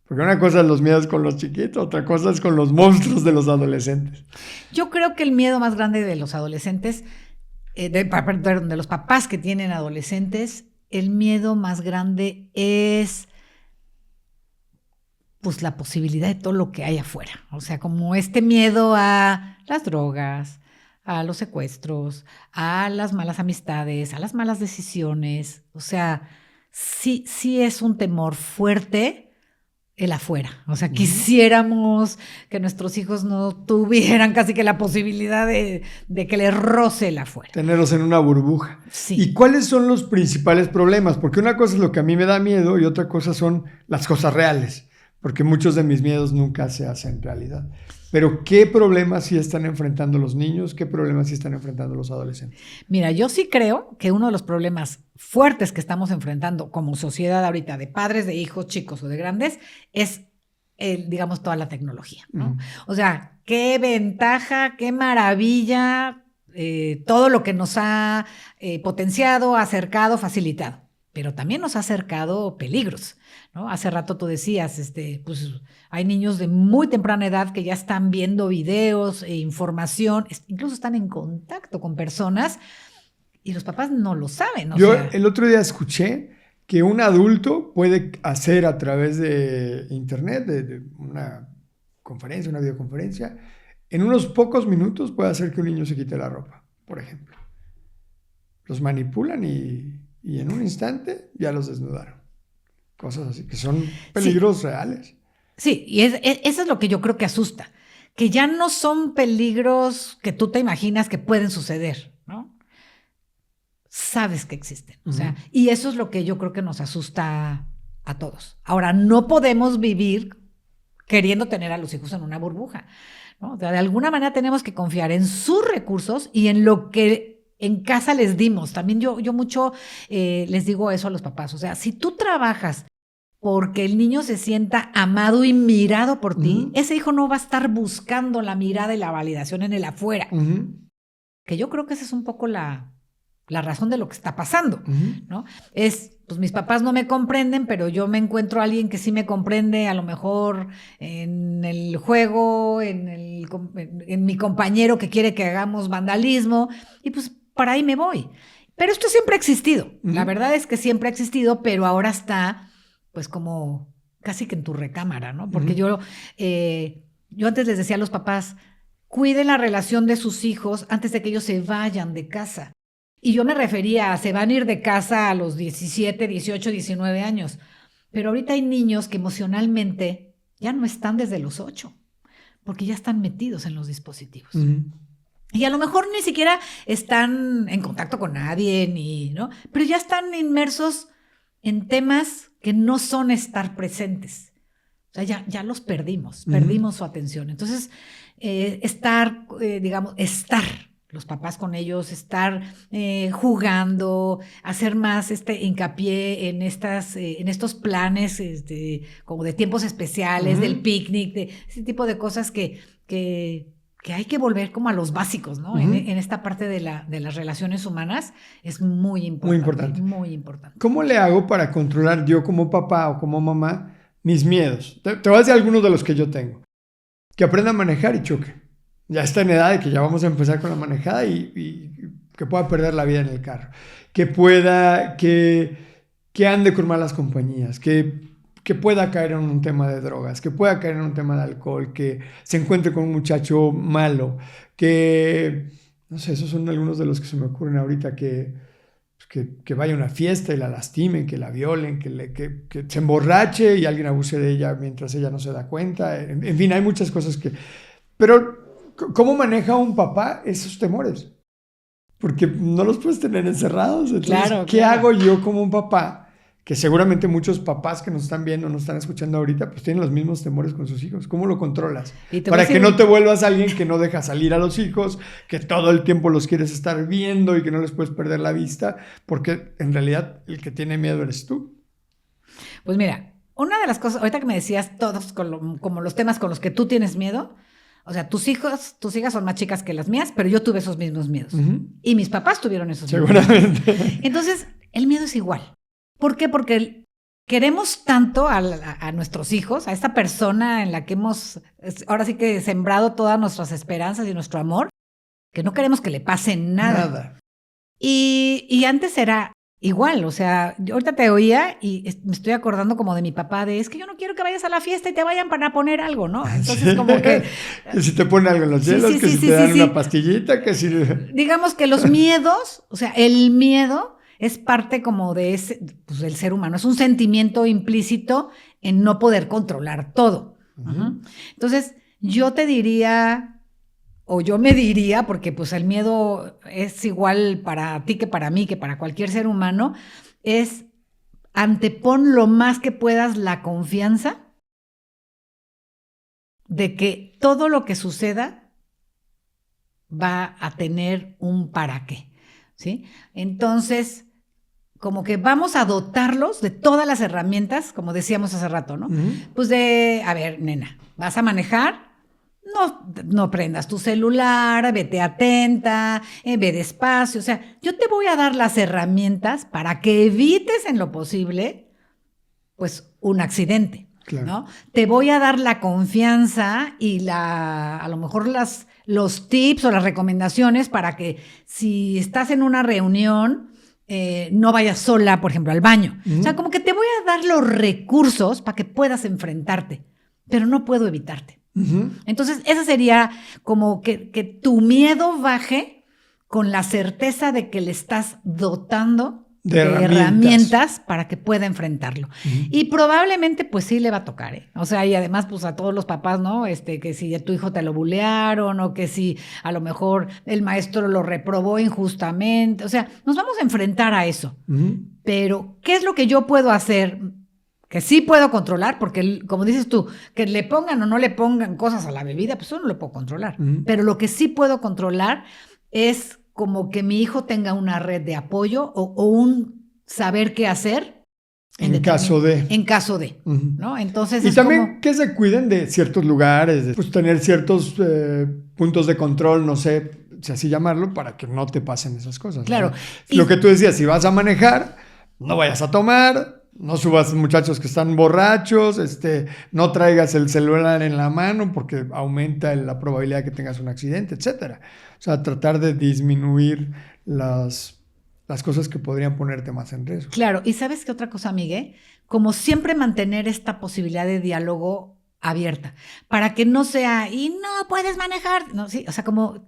Porque una cosa es los miedos con los chiquitos, otra cosa es con los monstruos de los adolescentes. Yo creo que el miedo más grande de los adolescentes, de los papás que tienen adolescentes, el miedo más grande es pues la posibilidad de todo lo que hay afuera. O sea, como este miedo a las drogas, a los secuestros, a las malas amistades, a las malas decisiones. O sea, sí es un temor fuerte el afuera. O sea, quisiéramos que nuestros hijos no tuvieran casi que la posibilidad de que les roce el afuera. Tenerlos en una burbuja. Sí. ¿Y cuáles son los principales problemas? Porque una cosa es lo que a mí me da miedo y otra cosa son las cosas reales. Porque muchos de mis miedos nunca se hacen realidad. Pero ¿qué problemas sí están enfrentando los niños? ¿Qué problemas sí están enfrentando los adolescentes? Mira, yo sí creo que uno de los problemas fuertes que estamos enfrentando como sociedad ahorita, de padres, de hijos, chicos o de grandes, es, digamos, toda la tecnología, ¿no? O sea, qué ventaja, qué maravilla, todo lo que nos ha potenciado, acercado, facilitado. Pero también nos ha acercado peligros, ¿no? Hace rato tú decías, pues hay niños de muy temprana edad que ya están viendo videos e información, incluso están en contacto con personas y los papás no lo saben. Yo el otro día escuché que un adulto puede hacer a través de internet, de una conferencia, una videoconferencia, en unos pocos minutos puede hacer que un niño se quite la ropa, por ejemplo. Los manipulan y en un instante ya los desnudaron. Cosas así, que son peligros reales. Sí, y eso es lo que yo creo que asusta, que ya no son peligros que tú te imaginas que pueden suceder, ¿no? Sabes que existen, o sea, y eso es lo que yo creo que nos asusta a todos. Ahora, no podemos vivir queriendo tener a los hijos en una burbuja, ¿no? O sea, de alguna manera tenemos que confiar en sus recursos y en lo que en casa les dimos. También yo mucho les digo eso a los papás. O sea, si tú trabajas porque el niño se sienta amado y mirado por ti, ese hijo no va a estar buscando la mirada y la validación en el afuera. Que yo creo que esa es un poco la razón de lo que está pasando, ¿no? Pues mis papás no me comprenden, pero yo me encuentro a alguien que sí me comprende, a lo mejor en el juego, en mi compañero que quiere que hagamos vandalismo, y pues para ahí me voy. Pero esto siempre ha existido. La verdad es que siempre ha existido, pero ahora está pues como casi que en tu recámara, ¿no? Porque yo antes les decía a los papás, cuiden la relación de sus hijos antes de que ellos se vayan de casa. Y yo me refería a se van a ir de casa a los 17, 18, 19 años. Pero ahorita hay niños que emocionalmente ya no están desde los 8, porque ya están metidos en los dispositivos. Y a lo mejor ni siquiera están en contacto con nadie, ¿no? Pero ya están inmersos en temas que no son estar presentes. O sea, ya los perdimos su atención. Entonces, estar los papás con ellos, estar jugando, hacer más hincapié en estos planes como de tiempos especiales, del picnic, de ese tipo de cosas que hay que volver como a los básicos, ¿no? En esta parte de las relaciones humanas es muy importante. Muy importante. Muy importante. ¿Cómo le hago para controlar yo como papá o como mamá mis miedos? Te voy a decir algunos de los que yo tengo. Que aprenda a manejar y choque. Ya está en edad de que ya vamos a empezar con la manejada y que pueda perder la vida en el carro. Que ande con malas compañías. Que que pueda caer en un tema de drogas, que pueda caer en un tema de alcohol, que se encuentre con un muchacho malo, que, no sé, esos son algunos de los que se me ocurren ahorita, que vaya a una fiesta y la lastimen, que la violen, que se emborrache y alguien abuse de ella mientras ella no se da cuenta. En fin, hay muchas cosas que... Pero, ¿cómo maneja un papá esos temores? Porque no los puedes tener encerrados. Entonces, Claro, ¿qué hago yo como un papá? Que seguramente muchos papás que nos están viendo, nos están escuchando ahorita, pues tienen los mismos temores con sus hijos. ¿Cómo lo controlas? Para que no te vuelvas alguien que no deja salir a los hijos, que todo el tiempo los quieres estar viendo y que no les puedes perder la vista, porque en realidad el que tiene miedo eres tú. Pues mira, una de las cosas, ahorita que me decías todos como los temas con los que tú tienes miedo, o sea, tus hijas son más chicas que las mías, pero yo tuve esos mismos miedos. Y mis papás tuvieron esos mismos miedos. Seguramente. Entonces, el miedo es igual. ¿Por qué? Porque queremos tanto a nuestros hijos, a esta persona en la que hemos, ahora sí que sembrado todas nuestras esperanzas y nuestro amor, que no queremos que le pase nada. Y antes era igual, o sea, yo ahorita te oía y me estoy acordando como de mi papá, es que yo no quiero que vayas a la fiesta y te vayan para poner algo, ¿no? Entonces como que... si te ponen algo en los hielos, que si te dan una pastillita, que si... Digamos que los miedos, o sea, el miedo es parte como de ese, pues, del ser humano, es un sentimiento implícito en no poder controlar todo. Entonces, yo te diría, o yo me diría, porque pues el miedo es igual para ti que para mí, que para cualquier ser humano, es antepon lo más que puedas la confianza de que todo lo que suceda va a tener un para qué, ¿sí? Entonces, como que vamos a dotarlos de todas las herramientas, como decíamos hace rato, ¿no? Pues a ver, nena, ¿vas a manejar? No prendas tu celular, vete atenta, ve despacio. O sea, yo te voy a dar las herramientas para que evites en lo posible, pues, un accidente, claro, ¿no? Te voy a dar la confianza y a lo mejor los tips o las recomendaciones para que si estás en una reunión, no vayas sola, por ejemplo, al baño. O sea, como que te voy a dar los recursos para que puedas enfrentarte, pero no puedo evitarte. Entonces, esa sería como que tu miedo baje con la certeza de que le estás dotando de herramientas para que pueda enfrentarlo. Y probablemente, pues sí le va a tocar, ¿eh? O sea, y además, pues a todos los papás, ¿no? Que si a tu hijo te lo bulearon o que si a lo mejor el maestro lo reprobó injustamente. O sea, nos vamos a enfrentar a eso. Pero, ¿qué es lo que yo puedo hacer? Que sí puedo controlar, porque como dices tú, que le pongan o no le pongan cosas a la bebida, pues eso no lo puedo controlar. Pero lo que sí puedo controlar es como que mi hijo tenga una red de apoyo o un saber qué hacer. En caso de. En caso de, ¿no? Entonces y también que se cuiden de ciertos lugares, pues tener ciertos puntos de control, no sé si así llamarlo, para que no te pasen esas cosas. Claro. O sea, lo que tú decías, si vas a manejar, no vayas a tomar, no subas muchachos que están borrachos, no traigas el celular en la mano porque aumenta la probabilidad de que tengas un accidente, etcétera. O sea, tratar de disminuir las cosas que podrían ponerte más en riesgo. Claro, y ¿sabes qué otra cosa, Miguel? Como siempre mantener esta posibilidad de diálogo abierta, para que no sea, y no puedes manejar, no, sí, o sea, como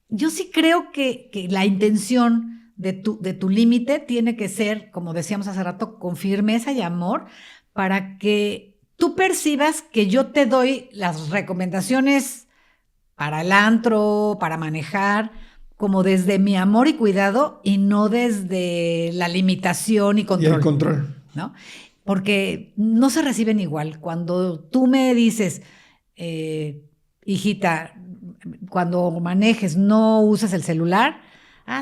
yo sí creo que la intención de tu límite tiene que ser, como decíamos hace rato, con firmeza y amor, para que tú percibas que yo te doy las recomendaciones para el antro, para manejar, como desde mi amor y cuidado y no desde la limitación y control. Y el control. ¿No? Porque no se reciben igual. Cuando tú me dices, hijita, cuando manejes no uses el celular,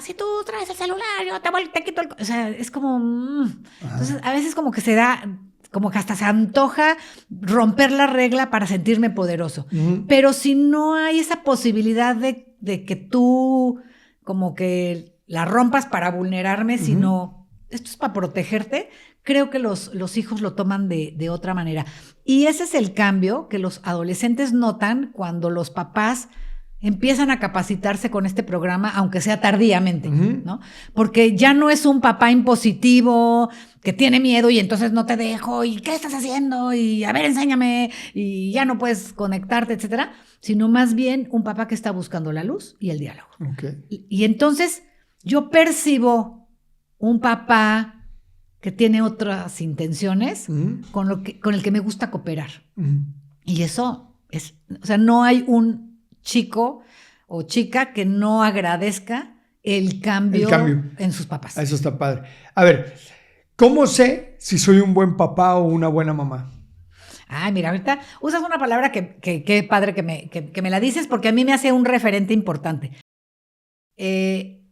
si tú traes el celular, yo te quito el... O sea, es como... Entonces, a veces como que se da... Como que hasta se antoja romper la regla para sentirme poderoso. Pero si no hay esa posibilidad de que tú como que la rompas para vulnerarme, sino esto es para protegerte, creo que los hijos lo toman de otra manera. Y ese es el cambio que los adolescentes notan cuando los papás empiezan a capacitarse con este programa, aunque sea tardíamente, ¿no? Porque ya no es un papá impositivo que tiene miedo y entonces no te dejo, y ¿qué estás haciendo? Y a ver, enséñame, y ya no puedes conectarte, etcétera, sino más bien un papá que está buscando la luz y el diálogo. Okay. Y entonces yo percibo un papá que tiene otras intenciones con el que me gusta cooperar. Y eso es, o sea, no hay un chico o chica que no agradezca el cambio en sus papás. Eso está padre. A ver, ¿cómo sé si soy un buen papá o una buena mamá? Ay, mira, ahorita usas una palabra que padre que me la dices, porque a mí me hace un referente importante.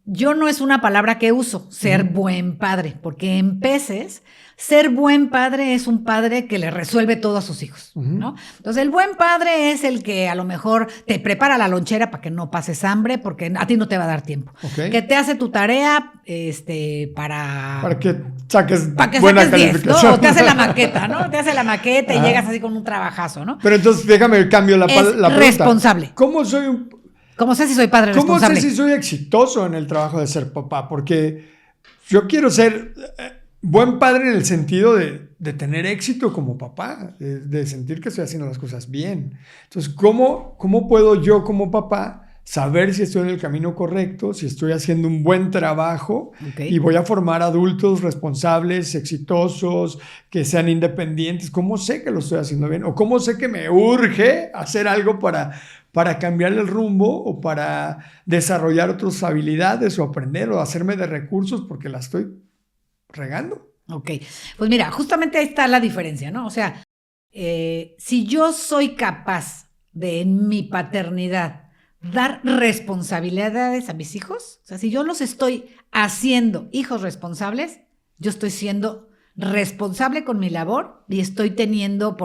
Yo no es una palabra que uso, ser buen padre, porque en peces, ser buen padre es un padre que le resuelve todo a sus hijos, ¿no? Entonces, el buen padre es el que a lo mejor te prepara la lonchera para que no pases hambre, porque a ti no te va a dar tiempo. Okay. Que te hace tu tarea, para que saques buena calificación, ¿no? O te hace la maqueta, ¿no? Te hace la maqueta y llegas así con un trabajazo, ¿no? Pero entonces, déjame cambio la pregunta. Responsable. ¿Cómo soy un... ¿Cómo sé si soy padre responsable? ¿Cómo sé si soy exitoso en el trabajo de ser papá? Porque yo quiero ser buen padre en el sentido de tener éxito como papá, de sentir que estoy haciendo las cosas bien. Entonces, ¿cómo puedo yo como papá saber si estoy en el camino correcto, si estoy haciendo un buen trabajo y voy a formar adultos responsables, exitosos, que sean independientes? ¿Cómo sé que lo estoy haciendo bien? ¿O cómo sé que me urge hacer algo para cambiar el rumbo o para desarrollar otras habilidades o aprender o hacerme de recursos porque la estoy regando? Ok, pues mira, justamente ahí está la diferencia, ¿no? O sea, si yo soy capaz de en mi paternidad dar responsabilidades a mis hijos, o sea, si yo los estoy haciendo hijos responsables, yo estoy siendo responsable con mi labor y estoy teniendo,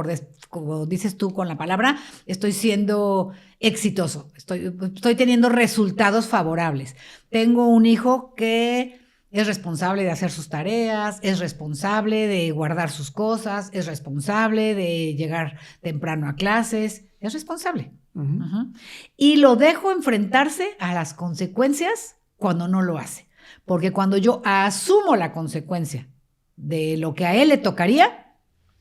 como dices tú con la palabra, estoy siendo exitoso, estoy teniendo resultados favorables. Tengo un hijo que es responsable de hacer sus tareas, es responsable de guardar sus cosas, es responsable de llegar temprano a clases, es responsable. Y lo dejo enfrentarse a las consecuencias cuando no lo hace. Porque cuando yo asumo la consecuencia de lo que a él le tocaría,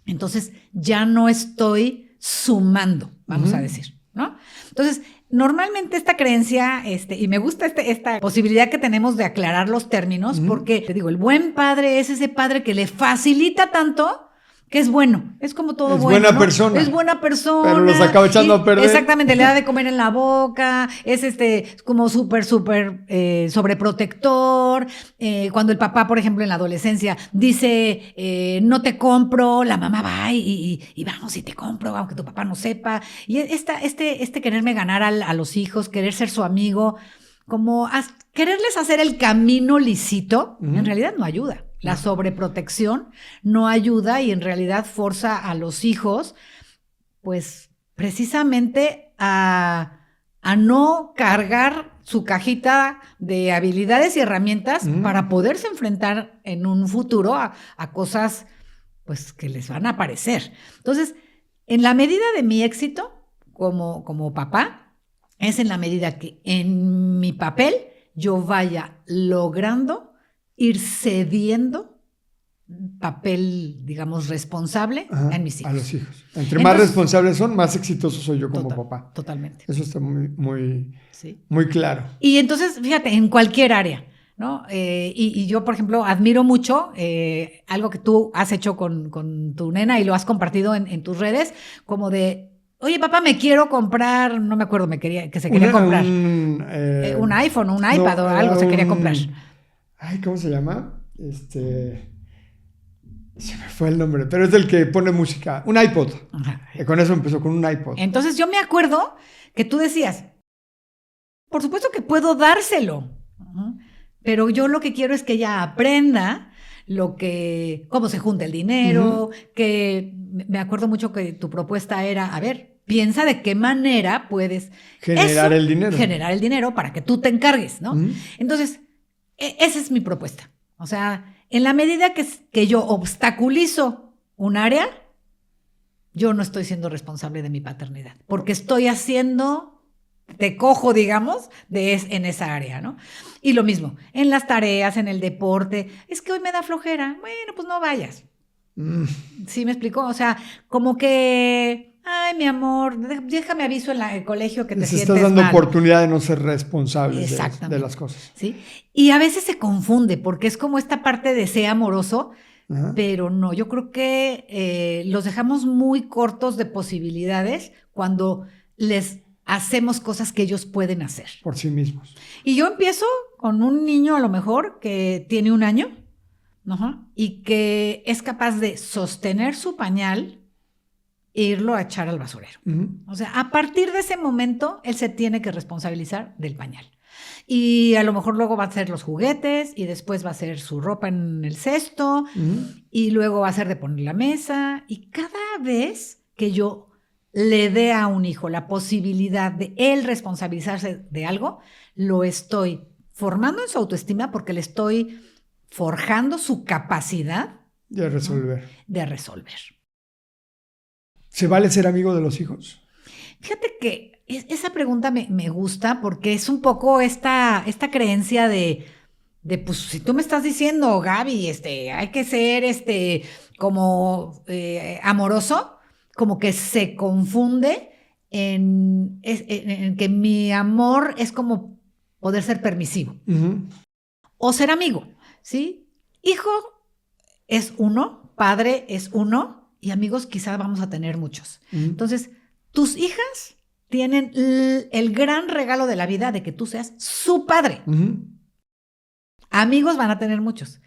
entonces ya no estoy sumando, vamos a decir, ¿no? Entonces, normalmente esta creencia, y me gusta esta posibilidad que tenemos de aclarar los términos, porque, te digo, el buen padre es ese padre que le facilita tanto que es bueno, es como todo bueno. Es buena, ¿no? persona. Es buena persona. Pero los acaba echando a perder. Exactamente, le da de comer en la boca, es como súper sobreprotector. Cuando el papá, por ejemplo, en la adolescencia dice, no te compro, la mamá va y vamos y te compro, aunque tu papá no sepa. Y este quererme ganar a los hijos, querer ser su amigo, como quererles hacer el camino lisito, en realidad no ayuda. La sobreprotección no ayuda y en realidad forza a los hijos, pues precisamente a no cargar su cajita de habilidades y herramientas para poderse enfrentar en un futuro a cosas pues que les van a aparecer. Entonces, en la medida de mi éxito como papá, es en la medida que en mi papel yo vaya logrando ir cediendo papel, digamos, responsable en mis hijos. A los hijos. Entre más responsables son, más exitoso soy yo como papá. Totalmente. Eso está muy claro. Y entonces, fíjate, en cualquier área, ¿no? Y yo, por ejemplo, admiro mucho algo que tú has hecho con tu nena y lo has compartido en tus redes, como de... Oye, papá, me quiero comprar, no me acuerdo, que se quería comprar. Un iPhone, un iPad o algo se quería comprar. Ay, ¿cómo se llama? Se me fue el nombre, pero es el que pone música. Un iPod. Con eso empezó, con un iPod. Entonces yo me acuerdo que tú decías, por supuesto que puedo dárselo, pero yo lo que quiero es que ella aprenda cómo se junta el dinero, que me acuerdo mucho que tu propuesta era, a ver, piensa de qué manera puedes generar el dinero para que tú te encargues, ¿no? Entonces, esa es mi propuesta. O sea, en la medida que yo obstaculizo un área, yo no estoy siendo responsable de mi paternidad, porque estoy haciendo te cojo, digamos, en esa área, ¿no? Y lo mismo, en las tareas, en el deporte, es que hoy me da flojera, bueno, pues no vayas. ¿Sí me explicó? O sea, como que, ay, mi amor, déjame aviso en el colegio que te Les sientes estás dando mal. oportunidad de no ser responsables de las cosas. ¿Sí? Y a veces se confunde porque es como esta parte de ser amoroso, Ajá. pero no, yo creo que los dejamos muy cortos de posibilidades cuando les hacemos cosas que ellos pueden hacer. Por sí mismos. Y yo empiezo con un niño a lo mejor que tiene 1 año, ¿no? Y que es capaz de sostener su pañal e irlo a echar al basurero. O sea, a partir de ese momento, él se tiene que responsabilizar del pañal. Y a lo mejor luego va a ser los juguetes y después va a ser su ropa en el cesto y luego va a ser de poner la mesa. Y cada vez que yo le dé a un hijo la posibilidad de él responsabilizarse de algo, lo estoy formando en su autoestima porque le estoy forjando su capacidad de resolver. ¿no? De resolver. ¿Se vale ser amigo de los hijos? Fíjate que esa pregunta me gusta porque es un poco esta creencia de pues si tú me estás diciendo, Gaby, hay que ser como amoroso, como que se confunde en que mi amor es como poder ser permisivo o ser amigo, ¿sí? Hijo es uno, padre es uno y amigos quizás vamos a tener muchos. Entonces, tus hijas tienen el gran regalo de la vida de que tú seas su padre. Amigos van a tener muchos.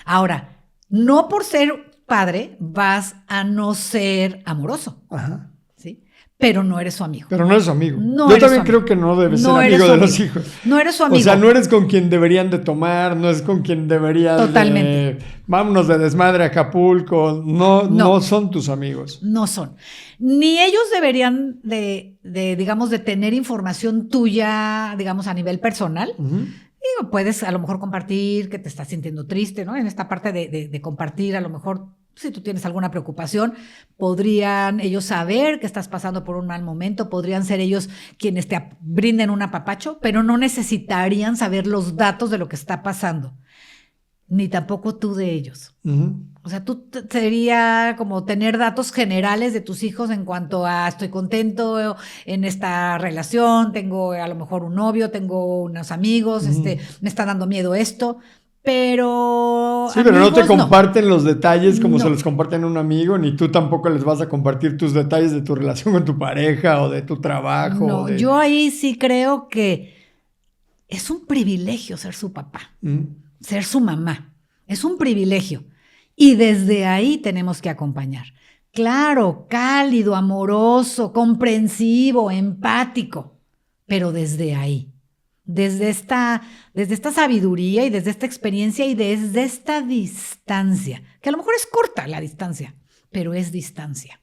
Ahora, no por ser padre vas a no ser amoroso. Ajá. ¿Sí? Pero no eres su amigo. Pero no eres su amigo. No Yo también creo que no debes ser amigo de los hijos. No eres su amigo. O sea, no eres con quien deberían de tomar, no es con quien deberían Totalmente. Vámonos de desmadre a Acapulco. No son tus amigos. No son. Ni ellos deberían de digamos, de tener información tuya, digamos, a nivel personal. Digo, puedes a lo mejor compartir que te estás sintiendo triste, ¿no? En esta parte de compartir, a lo mejor, si tú tienes alguna preocupación, podrían ellos saber que estás pasando por un mal momento, podrían ser ellos quienes te brinden un apapacho, pero no necesitarían saber los datos de lo que está pasando, ni tampoco tú de ellos. O sea, tú sería como tener datos generales de tus hijos en cuanto a estoy contento en esta relación, tengo a lo mejor un novio, tengo unos amigos, me está dando miedo esto, pero... Sí, pero no te comparten los detalles como se los comparten a un amigo, ni tú tampoco les vas a compartir tus detalles de tu relación con tu pareja o de tu trabajo. No, yo ahí sí creo que es un privilegio ser su papá, ser su mamá, es un privilegio. Y desde ahí tenemos que acompañar. Claro, cálido, amoroso, comprensivo, empático, pero desde ahí, desde esta sabiduría y desde esta experiencia y desde esta distancia, que a lo mejor es corta la distancia, pero es distancia.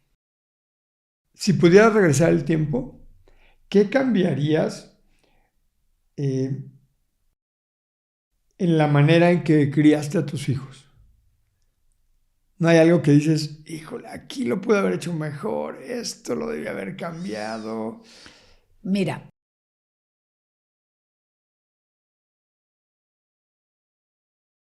Si pudieras regresar el tiempo, ¿qué cambiarías en la manera en que criaste a tus hijos? ¿No hay algo que dices, híjole, aquí lo pude haber hecho mejor, esto lo debía haber cambiado? Mira,